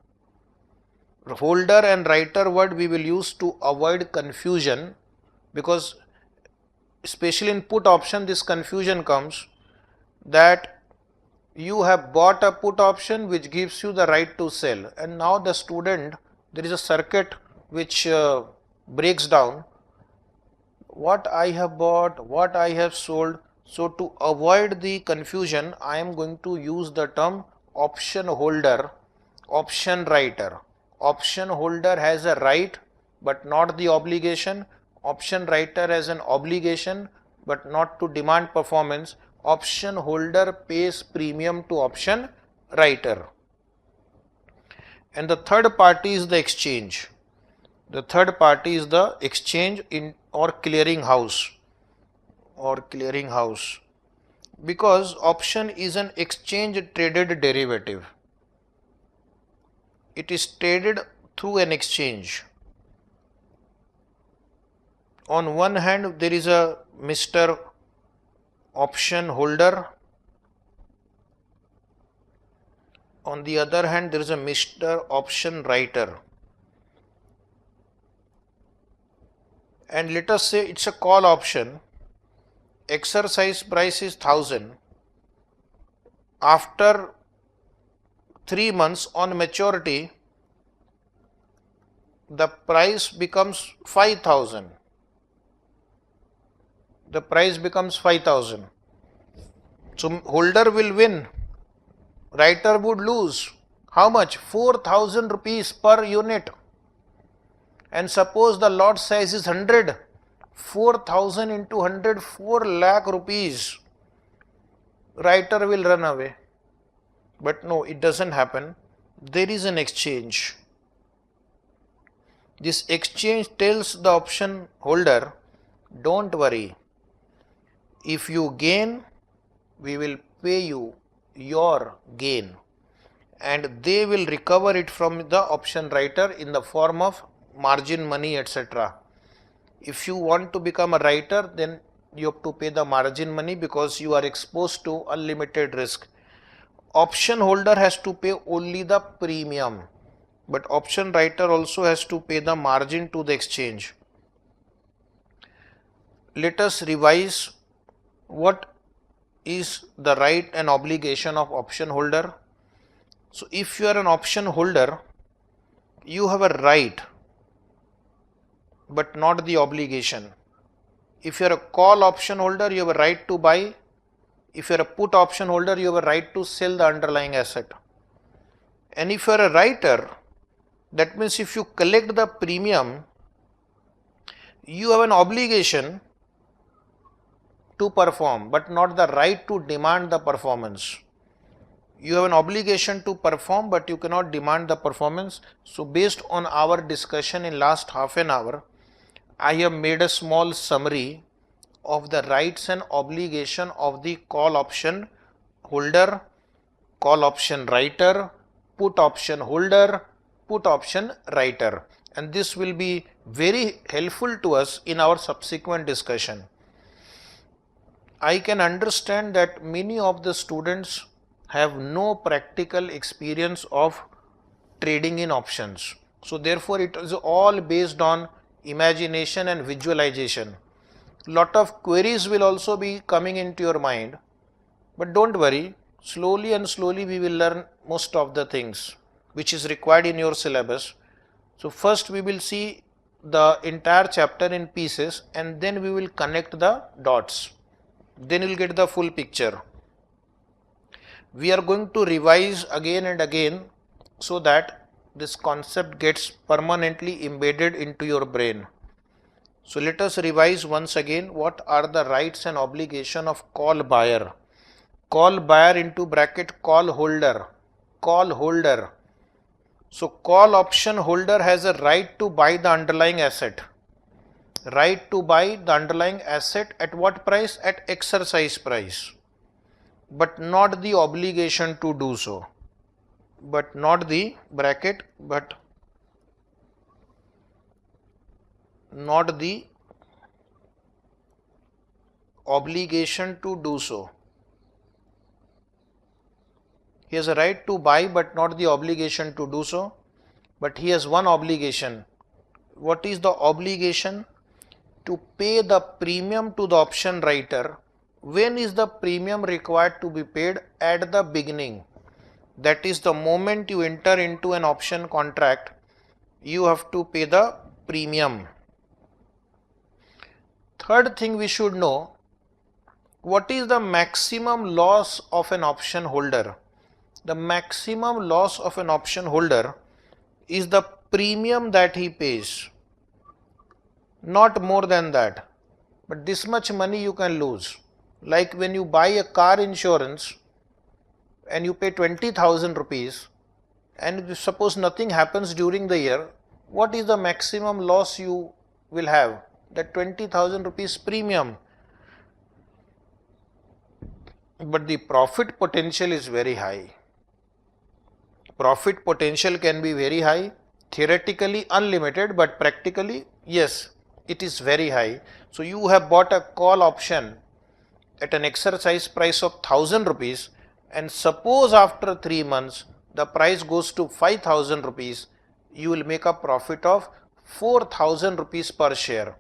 Holder and writer word we will use to avoid confusion, because especially in put option this confusion comes that you have bought a put option which gives you the right to sell, and now the student, there is a circuit which breaks down what I have bought, what I have sold. So to avoid the confusion, I am going to use the term option holder, option writer. Option holder has a right but not the obligation. Option writer has an obligation but not to demand performance. Option holder pays premium to option writer. And the third party is the exchange. The third party is the exchange in or clearing house, because option is an exchange traded derivative. It is traded through an exchange. On one hand there is a Mr. option holder, on the other hand there is a Mr. option writer, and let us say it's a call option. Exercise price is 1000. After 3 months on maturity, the price becomes 5000. The price becomes 5000. So holder will win, writer would lose. How much? 4000 rupees per unit. And suppose the lot size is 100. 4000 into 100, 4 lakh rupees. Writer will run away. But no, it doesn't happen. There is an exchange. This exchange tells the option holder, don't worry. If you gain, we will pay you your gain. And they will recover it from the option writer in the form of margin money, etc. If you want to become a writer, then you have to pay the margin money because you are exposed to unlimited risk. Option holder has to pay only the premium, but option writer also has to pay the margin to the exchange. Let us revise what is the right and obligation of option holder. So if you are an option holder, you have a right but not the obligation. If you are a call option holder, you have a right to buy. If you are a put option holder, you have a right to sell the underlying asset. And if you are a writer, that means if you collect the premium, you have an obligation to perform but not the right to demand the performance. You have an obligation to perform but you cannot demand the performance. So based on our discussion in last half an hour, I have made a small summary of the rights and obligation of the call option holder, call option writer, put option holder, put option writer, and this will be very helpful to us in our subsequent discussion. I can understand that many of the students have no practical experience of trading in options. So therefore it is all based on imagination and visualization. Lot of queries will also be coming into your mind, but don't worry, slowly and slowly we will learn most of the things which is required in your syllabus. So first we will see the entire chapter in pieces and then we will connect the dots. Then you will get the full picture. We are going to revise again and again so that this concept gets permanently embedded into your brain. So let us revise once again what are the rights and obligation of call buyer. Call buyer into bracket call holder. Call holder. So call option holder has a right to buy the underlying asset. Right to buy the underlying asset at what price? At exercise price. But not the obligation to do so. But not the bracket, but not the obligation to do so. He has a right to buy but not the obligation to do so. But he has one obligation. What is the obligation? To pay the premium to the option writer. When is the premium required to be paid? At the beginning. That is the moment you enter into an option contract, you have to pay the premium. Third thing we should know, what is the maximum loss of an option holder? The maximum loss of an option holder is the premium that he pays. Not more than that. But this much money you can lose. Like when you buy a car insurance and you pay 20,000 rupees and suppose nothing happens during the year, what is the maximum loss you will have? That 20,000 rupees premium. But the profit potential is very high. Profit potential can be very high, theoretically unlimited, but practically, yes, it is very high. So you have bought a call option at an exercise price of 1000 rupees and suppose after 3 months the price goes to 5000 rupees, you will make a profit of 4000 rupees per share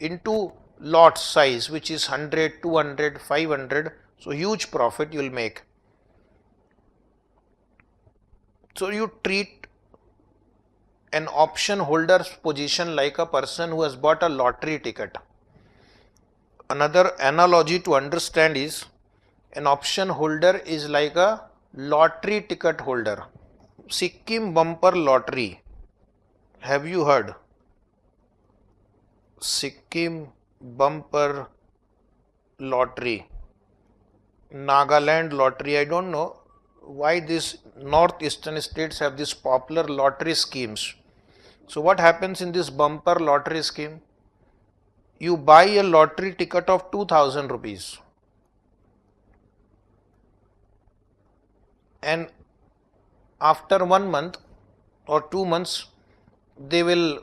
into lot size, which is 100, 200, 500. So huge profit you will make. So you treat an option holder's position like a person who has bought a lottery ticket. Another analogy to understand is an option holder is like a lottery ticket holder. Sikkim bumper lottery. Have you heard? Sikkim bumper lottery. Nagaland lottery. I don't know why these northeastern states have these popular lottery schemes. So what happens in this bumper lottery scheme? You buy a lottery ticket of 2000 rupees and after 1 month or 2 months they will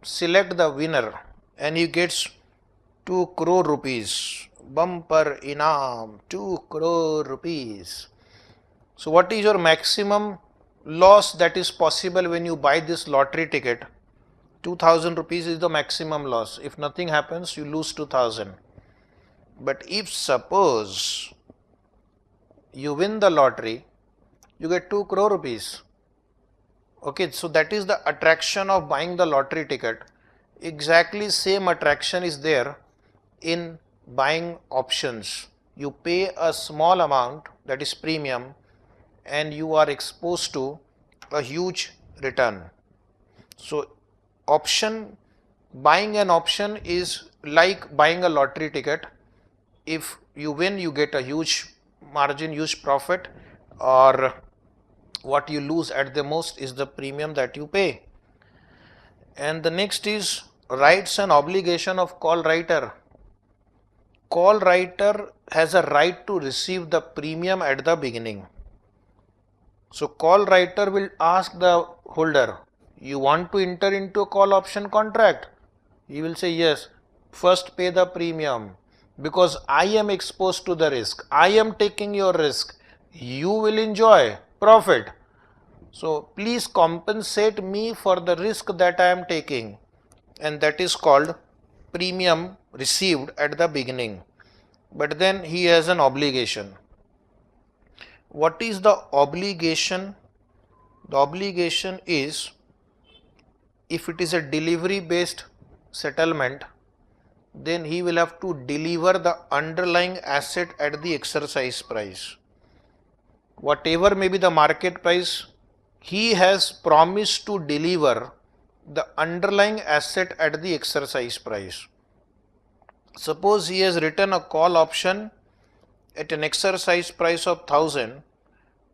select the winner and he gets 2 crore rupees. Bumper inam, 2 crore rupees. So what is your maximum loss that is possible when you buy this lottery ticket? 2000 rupees is the maximum loss. If nothing happens, you lose 2000. But if suppose you win the lottery, you get 2 crore rupees. Okay, so that is the attraction of buying the lottery ticket. Exactly same attraction is there in buying options. You pay a small amount, that is premium, and you are exposed to a huge return. So buying an option is like buying a lottery ticket. If you win, you get a huge margin, huge profit, or what you lose at the most is the premium that you pay. And the next is rights and obligation of call writer. Call writer has a right to receive the premium at the beginning. So call writer will ask the holder, You want to enter into a call option contract? He will say yes, first pay the premium because I am exposed to the risk. I am taking your risk. You will enjoy profit. So please compensate me for the risk that I am taking, and that is called premium received at the beginning. But then he has an obligation. What is the obligation? The obligation is, if it is a delivery based settlement, then he will have to deliver the underlying asset at the exercise price. Whatever may be the market price, he has promised to deliver the underlying asset at the exercise price. Suppose he has written a call option at an exercise price of 1000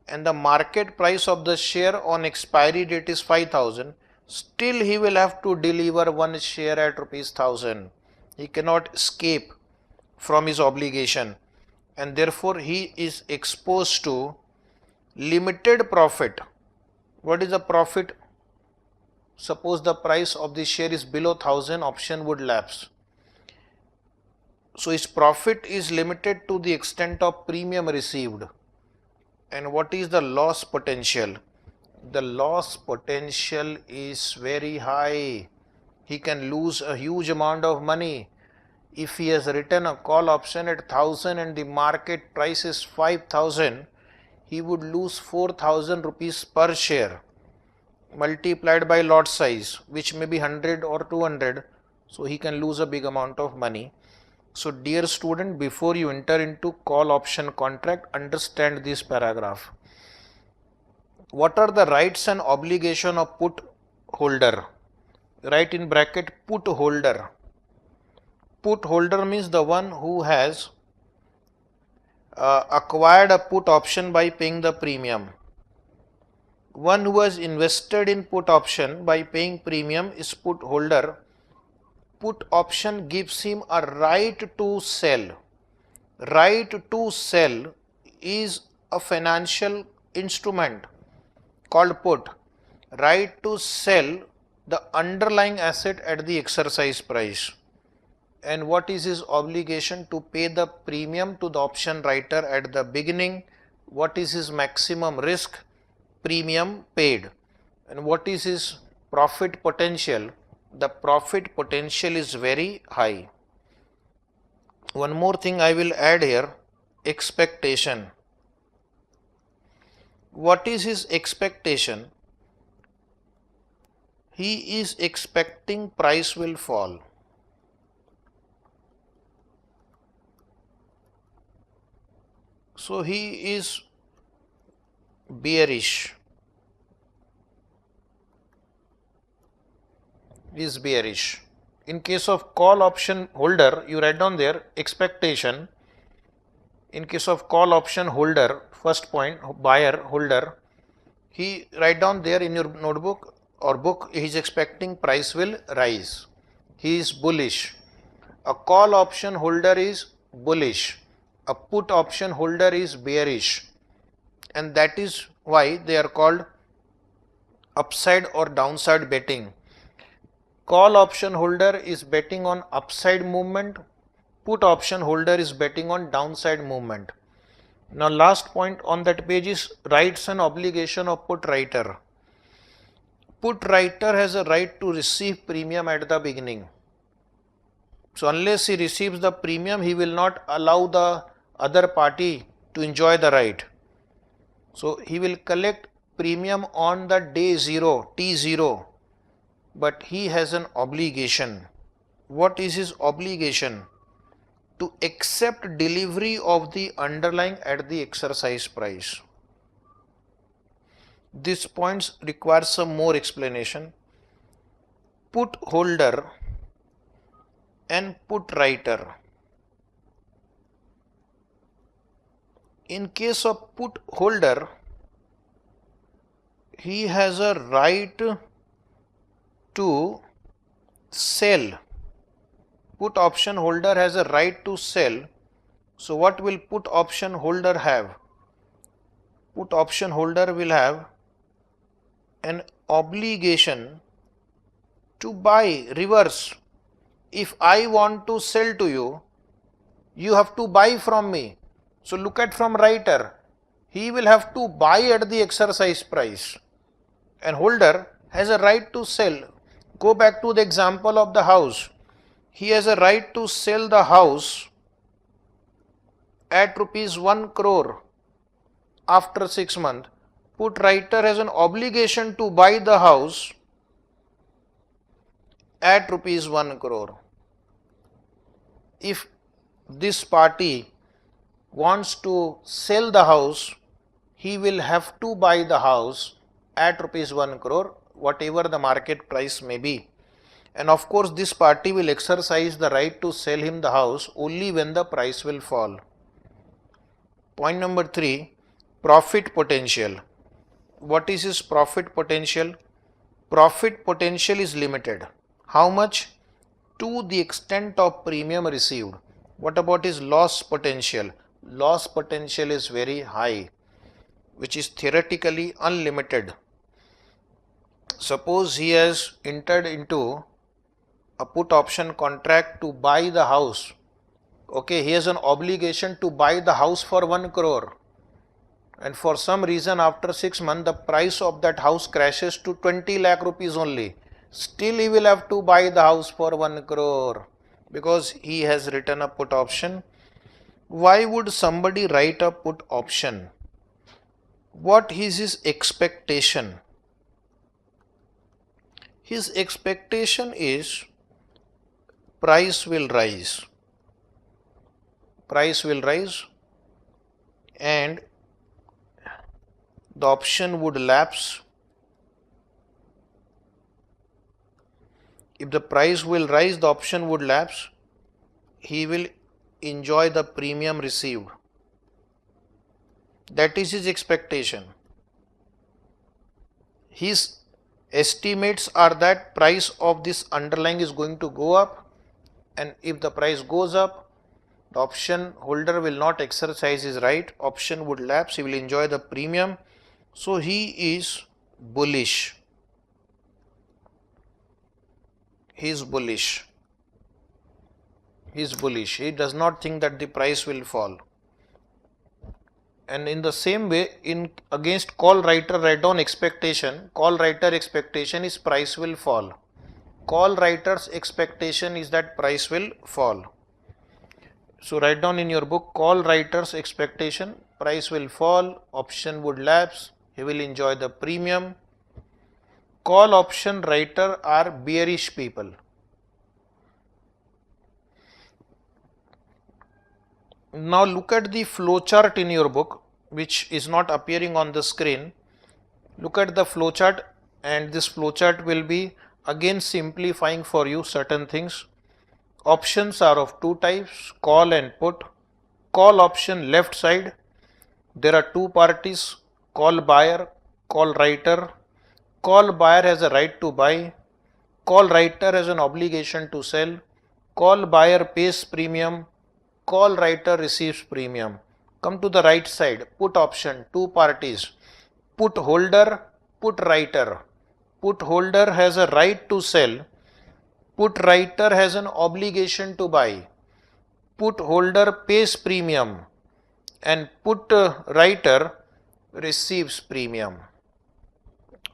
and the market price of the share on expiry date is 5000, still he will have to deliver one share at rupees 1000. He cannot escape from his obligation, and therefore he is exposed to limited profit. What is the profit? Suppose the price of the share is below 1000, option would lapse. So his profit is limited to the extent of premium received. And what is the loss potential? The loss potential is very high. He can lose a huge amount of money. If he has written a call option at 1000 and the market price is 5000, he would lose 4000 rupees per share multiplied by lot size, which may be 100 or 200. So he can lose a big amount of money. So dear student, before you enter into call option contract, understand this paragraph. What are the rights and obligation of put holder? Write in bracket put holder. Put holder means the one who has acquired a put option by paying the premium. One who has invested in put option by paying premium is put holder. Put option gives him a right to sell. Right to sell is a financial instrument called put. Right to sell the underlying asset at the exercise price. And what is his obligation? To pay the premium to the option writer at the beginning. What is his maximum risk? Premium paid. And what is his profit potential? The profit potential is very high. One more thing I will add here, expectation. What is his expectation? He is expecting price will fall. So he is bearish. Is bearish. In case of call option holder, you write down there expectation. In case of call option holder, first point, buyer holder, he write down there in your notebook or book, he is expecting price will rise. He is bullish. A call option holder is bullish. A put option holder is bearish. And that is why they are called upside or downside betting. Call option holder is betting on upside movement. Put option holder is betting on downside movement. Now last point on that page is rights and obligation of put writer. Put writer has a right to receive premium at the beginning. So unless he receives the premium, he will not allow the other party to enjoy the right. So he will collect premium on the day 0, T0. But he has an obligation. What is his obligation? To accept delivery of the underlying at the exercise price. These points require some more explanation. Put holder and put writer. In case of put holder, he has a right to sell. Put option holder has a right to sell. So what will put option holder have? Put option holder will have an obligation to buy. Reverse. If I want to sell to you, you have to buy from me. So look at from writer. He will have to buy at the exercise price, and holder has a right to sell. Go back to the example of the house. He has a right to sell the house at rupees 1 crore after 6 months. Put writer has an obligation to buy the house at rupees 1 crore. If this party wants to sell the house, he will have to buy the house at rupees 1 crore, whatever the market price may be. And of course, this party will exercise the right to sell him the house only when the price will fall. Point number 3, profit potential. What is his profit potential? Profit potential is limited. How much? To the extent of premium received. What about his loss potential? Loss potential is very high, which is theoretically unlimited. Suppose he has entered into a put option contract to buy the house. Okay, he has an obligation to buy the house for 1 crore. And for some reason after 6 months the price of that house crashes to 20 lakh rupees only. Still he will have to buy the house for 1 crore because he has written a put option. Why would somebody write a put option? What is his expectation? His expectation is price will rise. Price will rise and the option would lapse. If the price will rise, the option would lapse. He will enjoy the premium received. That is his expectation. His estimates are that price of this underlying is going to go up, and if the price goes up, the option holder will not exercise his right. Option would lapse. He will enjoy the premium. So he is bullish. He is bullish. He is bullish. He does not think that the price will fall. And in the same way, in against call writer, write down expectation. Call writer expectation is price will fall. Call writer's expectation is that price will fall. So write down in your book, call writer's expectation, price will fall, option would lapse, he will enjoy the premium. Call option writer are bearish people. Now look at the flowchart in your book, which is not appearing on the screen. Look at the flowchart, and this flowchart will be again simplifying for you certain things. Options are of two types, call and put. Call option left side, there are two parties, call buyer, call writer. Call buyer has a right to buy, call writer has an obligation to sell. Call buyer pays premium, call writer receives premium. Come to the right side, put option, two parties, put holder, put writer. Put holder has a right to sell, put writer has an obligation to buy. Put holder pays premium and put writer receives premium.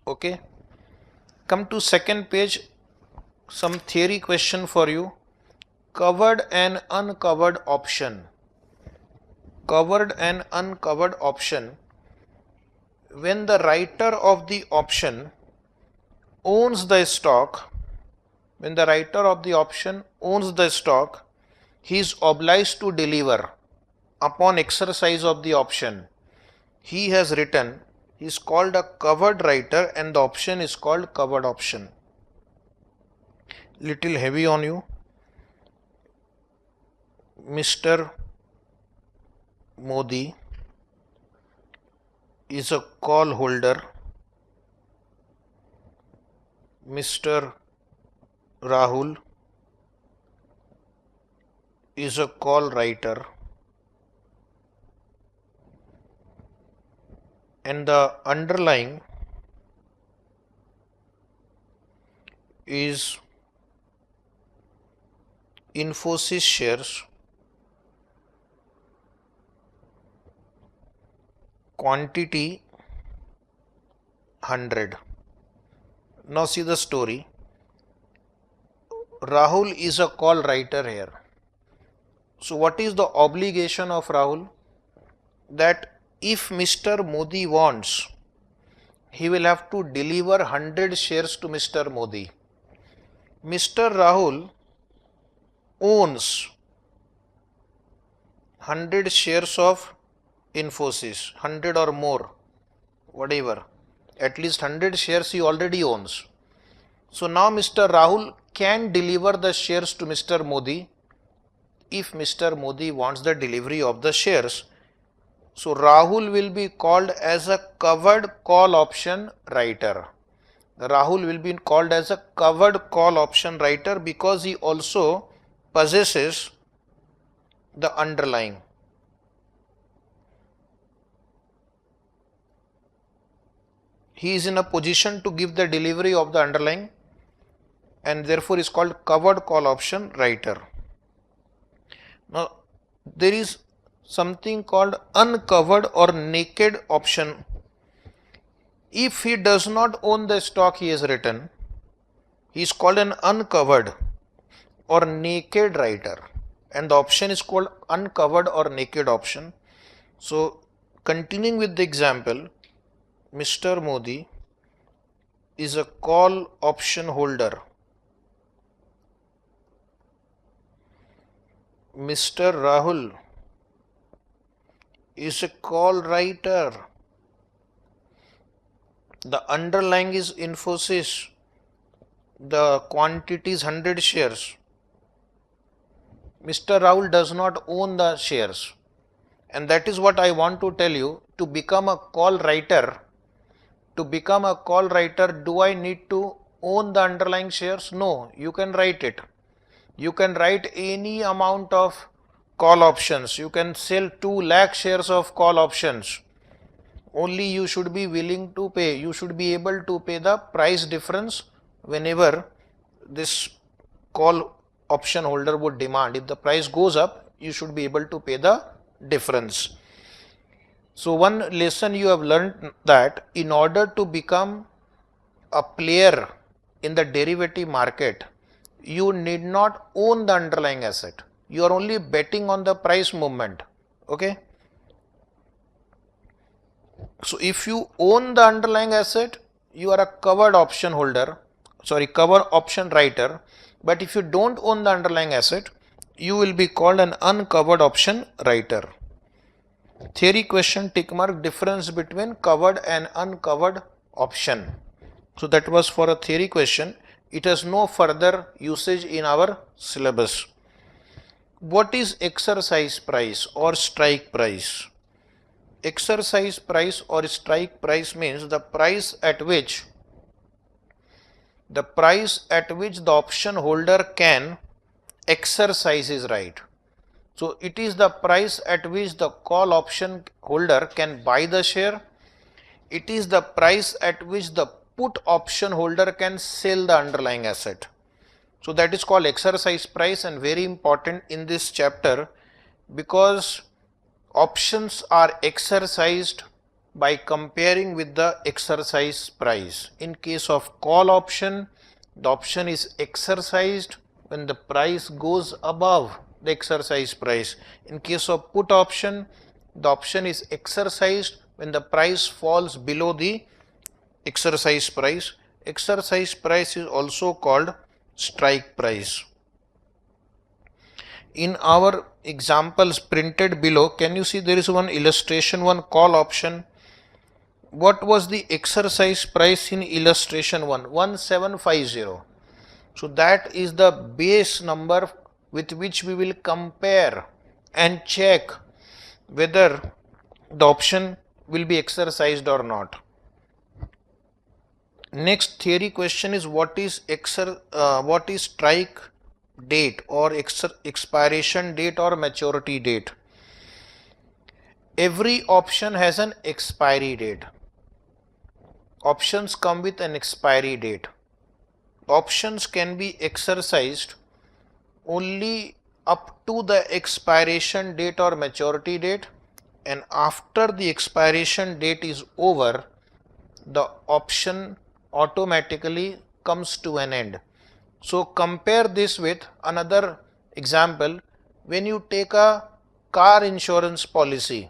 Okay. Come to second page, some theory question for you. Covered and uncovered option. Covered and uncovered option. When the writer of the option owns the stock, when the writer of the option owns the stock, he is obliged to deliver upon exercise of the option. He has written, he is called a covered writer and the option is called covered option. Little heavy on you. Mr. Modi is a call holder. Mr. Rahul is a call writer, and the underlying is Infosys shares, quantity 100. Now see the story. Rahul is a call writer here. So what is the obligation of Rahul? That if Mr. Modi wants, he will have to deliver 100 shares to Mr. Modi. Mr. Rahul owns 100 shares of Infosys, 100 or more, whatever. At least 100 shares he already owns. So now Mr. Rahul can deliver the shares to Mr. Modi if Mr. Modi wants the delivery of the shares. So Rahul will be called as a covered call option writer. Rahul will be called as a covered call option writer because he also possesses the underlying. He is in a position to give the delivery of the underlying and therefore is called covered call option writer. Now there is something called uncovered or naked option. If he does not own the stock he has written, he is called an uncovered or naked writer, and the option is called uncovered or naked option. So continuing with the example, Mr. Modi is a call option holder. Mr. Rahul is a call writer. The underlying is Infosys. The quantity is 100 shares. Mr. Rahul does not own the shares. And that is what I want to tell you. To become a call writer, do I need to own the underlying shares? No, you can write it. You can write any amount of call options. You can sell 2 lakh shares of call options. Only you should be willing to pay. You should be able to pay the price difference whenever this call option holder would demand. If the price goes up, you should be able to pay the difference. So one lesson you have learned that in order to become a player in the derivative market, you need not own the underlying asset. You are only betting on the price movement. Okay. So if you own the underlying asset, you are a covered option holder, covered option writer. But if you don't own the underlying asset, you will be called an uncovered option writer. Theory question tick mark, difference between covered and uncovered option. So that was for a theory question. It has no further usage in our syllabus. What is exercise price or strike price? Exercise price or strike price means the price at which the option holder can exercise his right. So it is the price at which the call option holder can buy the share. It is the price at which the put option holder can sell the underlying asset. So that is called exercise price, and very important in this chapter because options are exercised by comparing with the exercise price. In case of call option, the option is exercised when the price goes above the exercise price. In case of put option, the option is exercised when the price falls below the exercise price. Exercise price is also called strike price. In our examples printed below, can you see there is one illustration, one call option. What was the exercise price in illustration 1? 1750. So that is the base number with which we will compare and check whether the option will be exercised or not. Next theory question is what is strike date or expiration date or maturity date? Every option has an expiry date. Options come with an expiry date. options can be exercised only up to the expiration date or maturity date, and after the expiration date is over, the option automatically comes to an end. So compare this with another example. When you take a car insurance policy,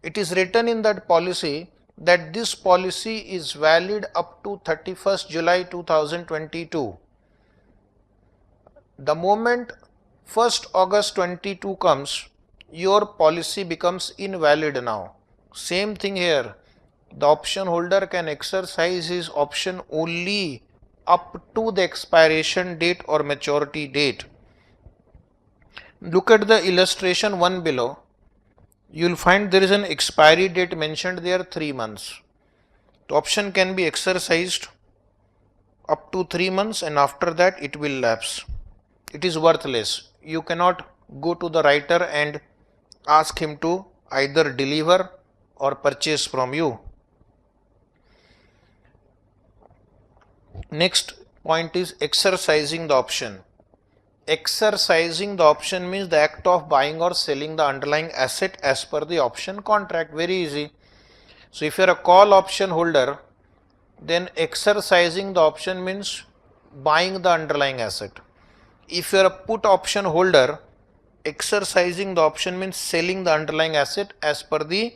it is written in that policy that this policy is valid up to 31st July 2022. The moment 1st August 22 comes, your policy becomes invalid now. Same thing here. The option holder can exercise his option only up to the expiration date or maturity date. Look at the illustration 1 below. You will find there is an expiry date mentioned there, 3 months. The option can be exercised up to 3 months, and after that it will lapse. It is worthless. You cannot go to the writer and ask him to either deliver or purchase from you. Next point is exercising the option. Exercising the option means the act of buying or selling the underlying asset as per the option contract. Very easy. So if you are a call option holder, then exercising the option means buying the underlying asset. If you are a put option holder, exercising the option means selling the underlying asset as per the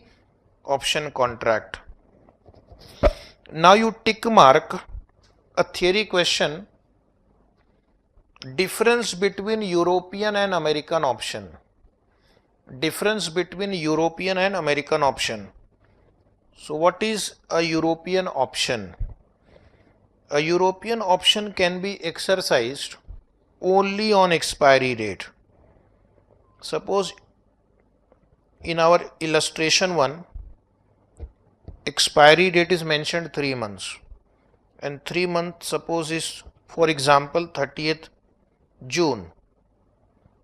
option contract. Now you tick mark a theory question. Difference between European and American option. Difference between European and American option. So what is a European option? A European option can be exercised only on expiry date. Suppose in our illustration 1, expiry date is mentioned 3 months, and 3 months suppose is, for example, 30th June.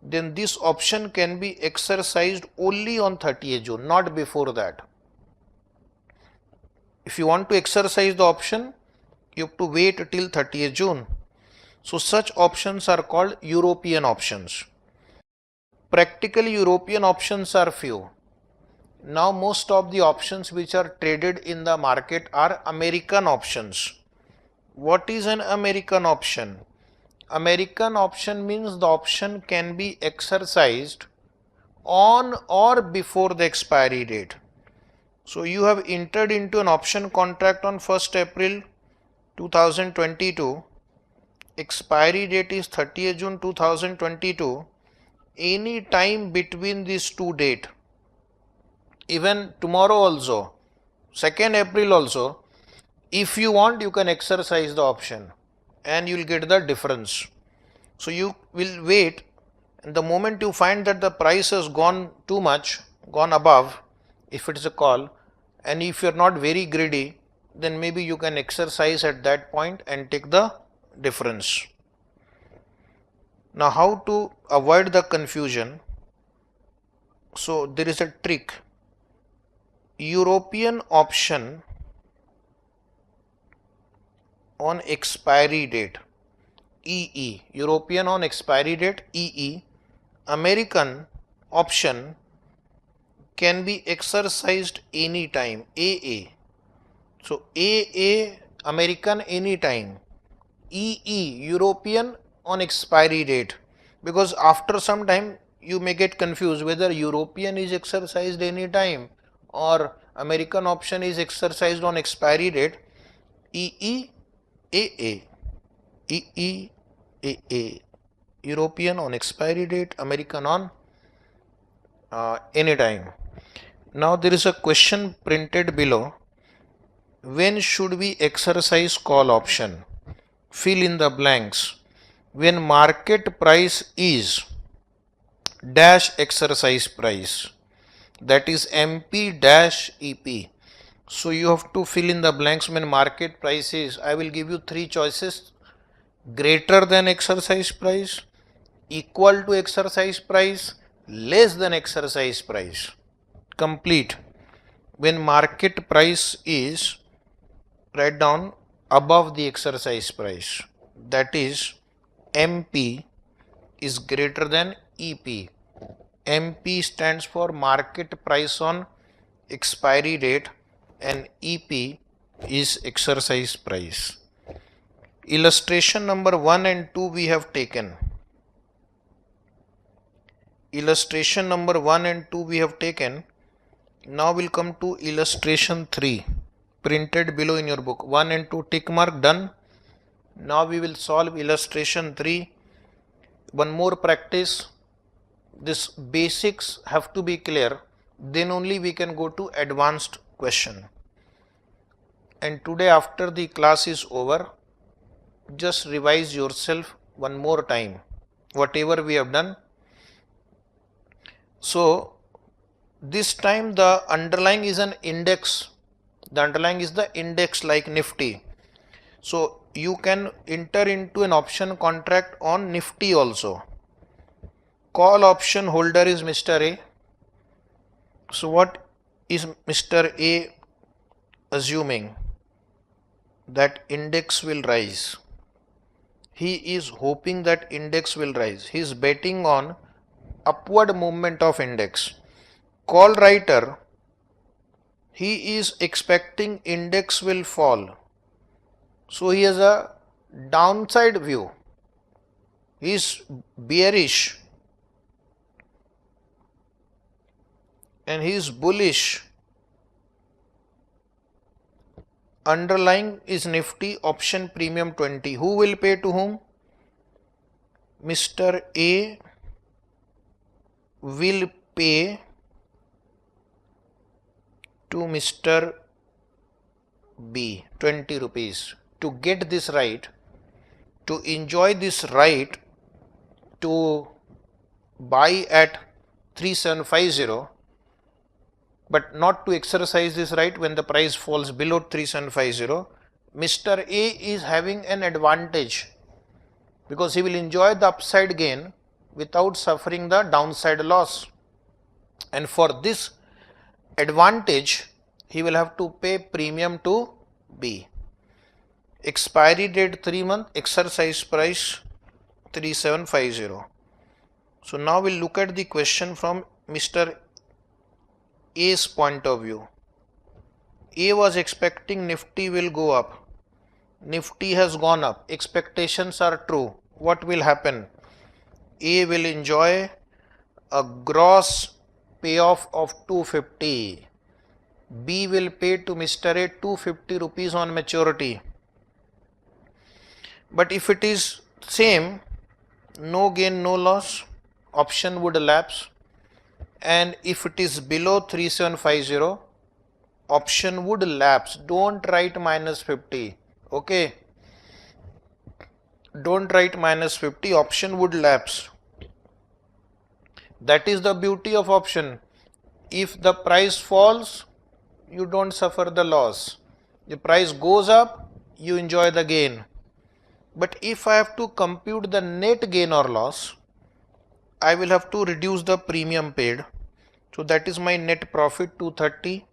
Then this option can be exercised only on 30th June, not before that. If you want to exercise the option, you have to wait till 30th June. So such options are called European options. Practically European options are few. Now most of the options which are traded in the market are American options. What is an American option? American option means the option can be exercised on or before the expiry date. So you have entered into an option contract on 1st April 2022. Expiry date is 30th June 2022. Any time between these two dates, even tomorrow also, 2nd April also, if you want, you can exercise the option and you will get the difference. So you will wait, and the moment you find that the price has gone too much, gone above, if it is a call, and if you are not very greedy, then maybe you can exercise at that point and take the difference. Now how to avoid the confusion? So there is a trick. European option on expiry date, EE. European on expiry date, EE. American option can be exercised anytime, AA. So AA, American anytime. EE, European on expiry date. Because after some time you may get confused whether European is exercised anytime or American option is exercised on expiry date. EE, AA. EE, AA. European on expiry date, American on anytime. Now there is a question printed below. When should we exercise call option? Fill in the blanks. When market price is dash exercise price, that is MP dash EP. So you have to fill in the blanks when market price is. I will give you 3 choices: greater than exercise price, equal to exercise price, less than exercise price. Complete. When market price is, write down above the exercise price. that is MP is greater than EP. MP stands for market price on expiry date and EP is exercise price. Illustration number 1 and 2 we have taken. Illustration number 1 and 2 we have taken. Now we'll come to illustration 3 printed below in your book. 1 and 2 tick mark, done. Now we will solve illustration 3. One more practice. This basics have to be clear, then only we can go to advanced question. And today after the class is over, just revise yourself one more time whatever we have done. So this time the underlying is an index. The underlying is the index like Nifty. So you can enter into an option contract on Nifty also. Call option holder is Mr. A. So what is Mr. A assuming? That index will rise. He is hoping that index will rise. He is betting on upward movement of index. Call writer, he is expecting index will fall. So he has a downside view. He is bearish and he is bullish. Underlying is Nifty, option premium 20. Who will pay to whom? Mr. A will pay to Mr. B 20 rupees. To get this right, to enjoy this right to buy at 3750, but not to exercise this right when the price falls below 3750, Mr. A is having an advantage because he will enjoy the upside gain without suffering the downside loss. And for this advantage, he will have to pay premium to B. Expiry date 3 months, exercise price 3750. So now we'll look at the question from Mr. A's point of view. A was expecting Nifty will go up. Nifty has gone up. Expectations are true. What will happen? A will enjoy a gross payoff of 250. B will pay to Mr. A 250 rupees on maturity. But if it is same, no gain, no loss, option would lapse. And if it is below 3750, option would lapse. Don't write minus 50. Okay. Don't write minus 50. Option would lapse. That is the beauty of option. If the price falls, you don't suffer the loss. The price goes up, you enjoy the gain. But if I have to compute the net gain or loss, I will have to reduce the premium paid. So that is my net profit 230,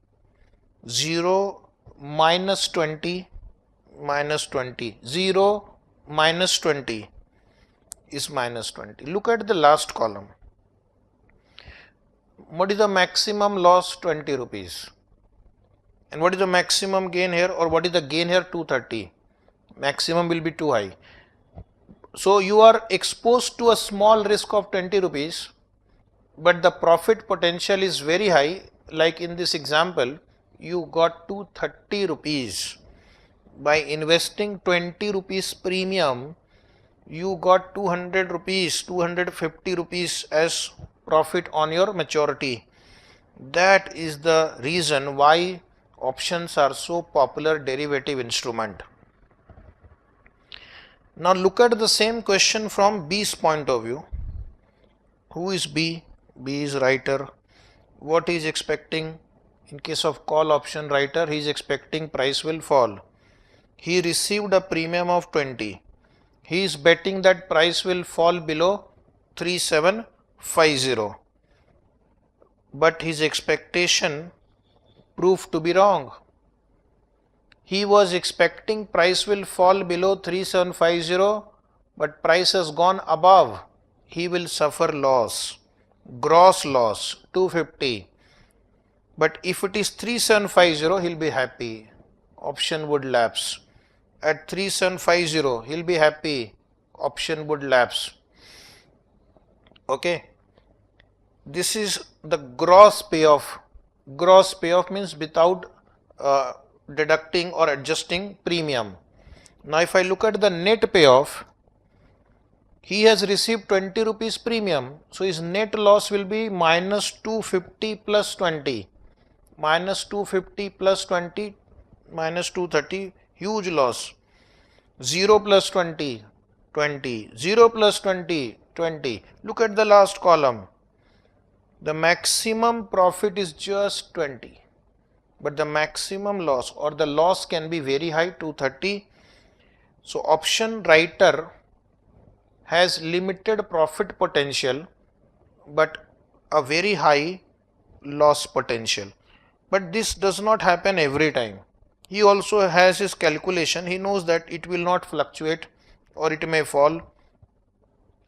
0 minus 20, minus 20, 0 minus 20 is minus 20. Look at the last column. What is the maximum loss? 20 rupees. And what is the maximum gain here, or what is the gain here? 230. Maximum will be too high. So you are exposed to a small risk of 20 rupees, but the profit potential is very high. Like in this example, you got 230 rupees. By investing 20 rupees premium, you got 200 rupees, 250 rupees as profit on your maturity. That is the reason why options are so popular derivative instrument. Now look at the same question from B's point of view. Who is B? B is writer. What he is expecting? In case of call option writer, he is expecting price will fall. He received a premium of 20. He is betting that price will fall below 3750. But his expectation proved to be wrong. He was expecting price will fall below 3750, but price has gone above. He will suffer loss, gross loss 250. But if it is 3750, he'll be happy. Option would lapse. At 3750, he'll be happy. Option would lapse. Okay. This is the gross payoff. Gross payoff means without deducting or adjusting premium. Now if I look at the net payoff, he has received 20 rupees premium. So his net loss will be minus 250 plus 20. Minus 250 plus 20, minus 230, huge loss. 0 plus 20, 20. 0 plus 20, 20. Look at the last column. The maximum profit is just 20. But the maximum loss or the loss can be very high, 230. So option writer has limited profit potential but a very high loss potential. But this does not happen every time. He also has his calculation. He knows that it will not fluctuate or it may fall,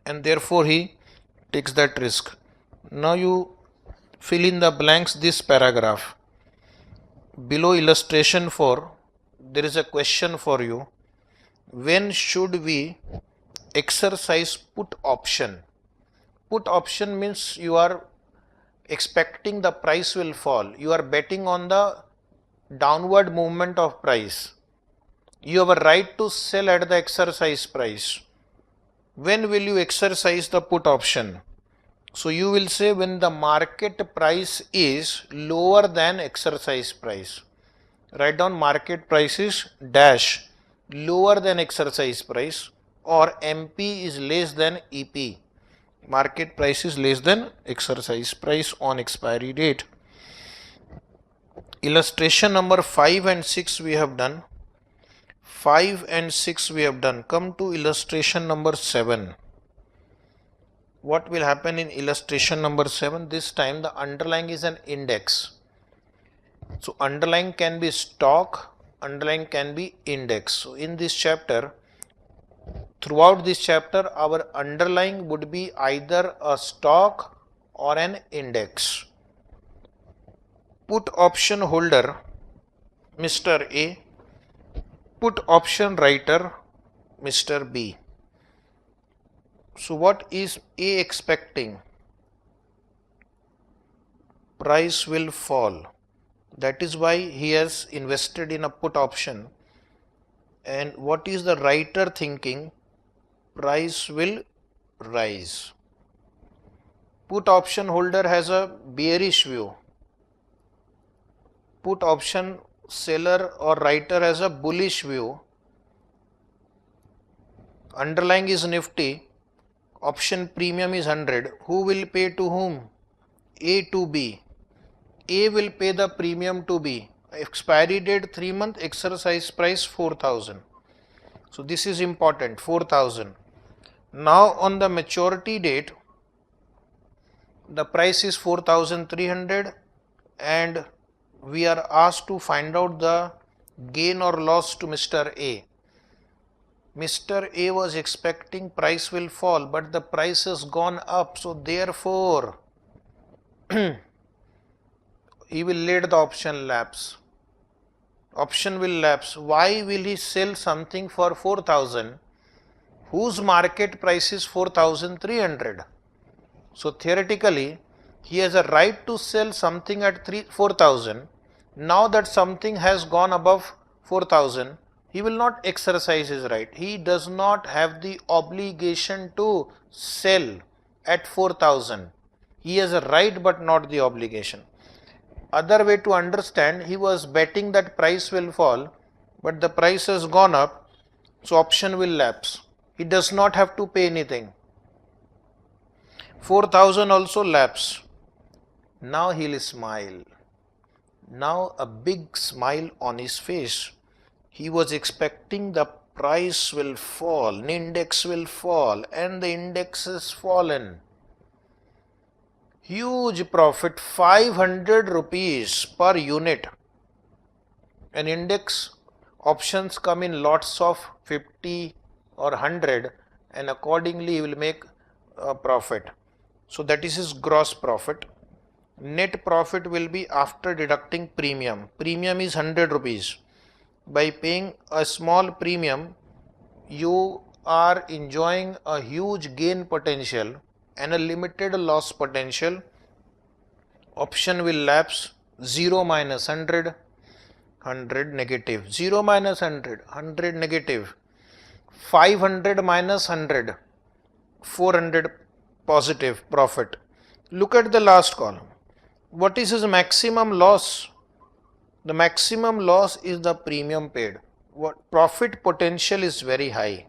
and therefore he takes that risk. Now you fill in the blanks this paragraph. Below illustration 4, there is a question for you. When should we exercise put option? Put option means you are expecting the price will fall. You are betting on the downward movement of price. You have a right to sell at the exercise price. When will you exercise the put option? So you will say when the market price is lower than exercise price. Write down market price is dash lower than exercise price, or MP is less than EP. Market price is less than exercise price on expiry date. Illustration number 5 and 6 we have done. 5 and 6 we have done. Come to illustration number 7. What will happen in illustration number 7? This time the underlying is an index. So underlying can be stock, underlying can be index. So in this chapter, throughout this chapter, our underlying would be either a stock or an index. Put option holder, Mr. A. Put option writer, Mr. B. So what is A expecting? Price will fall. That is why he has invested in a put option. And what is the writer thinking? Price will rise. Put option holder has a bearish view. Put option seller or writer has a bullish view. Underlying is nifty. Option premium is 100. Who will pay to whom? A to B. A will pay the premium to B. Expiry date 3 month, exercise price 4,000. So this is important, 4,000. Now on the maturity date, the price is 4,300 and we are asked to find out the gain or loss to Mr. A. Mr. A was expecting price will fall, but the price has gone up, so therefore he will let the option lapse. Option will lapse. Why will he sell something for 4,000 whose market price is 4,300? So theoretically he has a right to sell something at 4,000. Now that something has gone above 4,000, he will not exercise his right. He does not have the obligation to sell at 4,000. He has a right but not the obligation. Other way to understand, he was betting that price will fall, but the price has gone up, so option will lapse. He does not have to pay anything. 4,000 also lapse. Now he will smile. Now a big smile on his face. He was expecting the price will fall, the index will fall, and the index has fallen. Huge profit, 500 rupees per unit. An index Options come in lots of 50 or 100, and accordingly he will make a profit. So that is his gross profit. Net profit will be after deducting premium. Premium is 100 rupees. By paying a small premium, you are enjoying a huge gain potential and a limited loss potential. Option will lapse. 0 minus 100, 100 negative, 0 minus 100, 100 negative, 500 minus 100, 400 positive profit. Look at the last column. What is his maximum loss? The maximum loss is the premium paid. What profit potential is very high,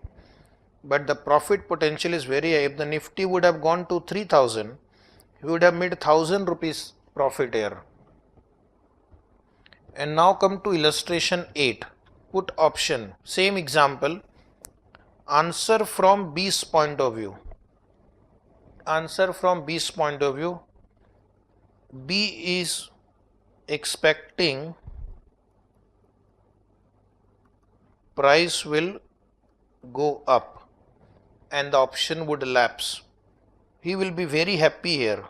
but the profit potential is very high. If the Nifty would have gone to 3000, he would have made 1000 rupees profit here. And now come to illustration 8. Put option. Same example. Answer from B's point of view. Answer from B's point of view. B is expecting price will go up and the option would lapse. He will be very happy here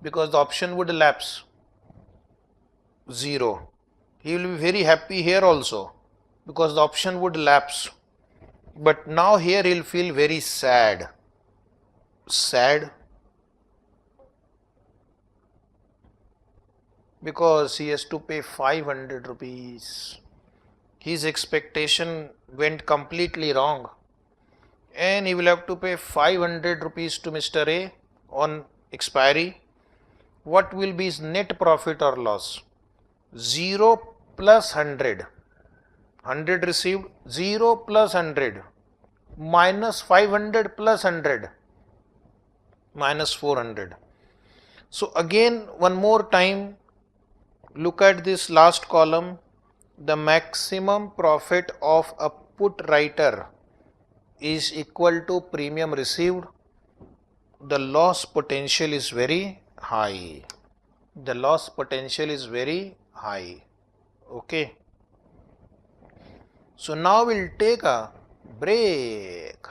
because the option would lapse. 0. He will be very happy here also because the option would lapse. But now here he will feel very sad. Sad because he has to pay 500 rupees. His expectation went completely wrong and he will have to pay 500 rupees to Mr. A on expiry. What will be his net profit or loss? 0 plus 100. 100 received, 0 plus 100, minus 500 plus 100, minus 400. So again, one more time, look at this last column. The maximum profit of a put writer is equal to premium received. The loss potential is very high. The loss potential is very high. Okay. So now we'll take a break.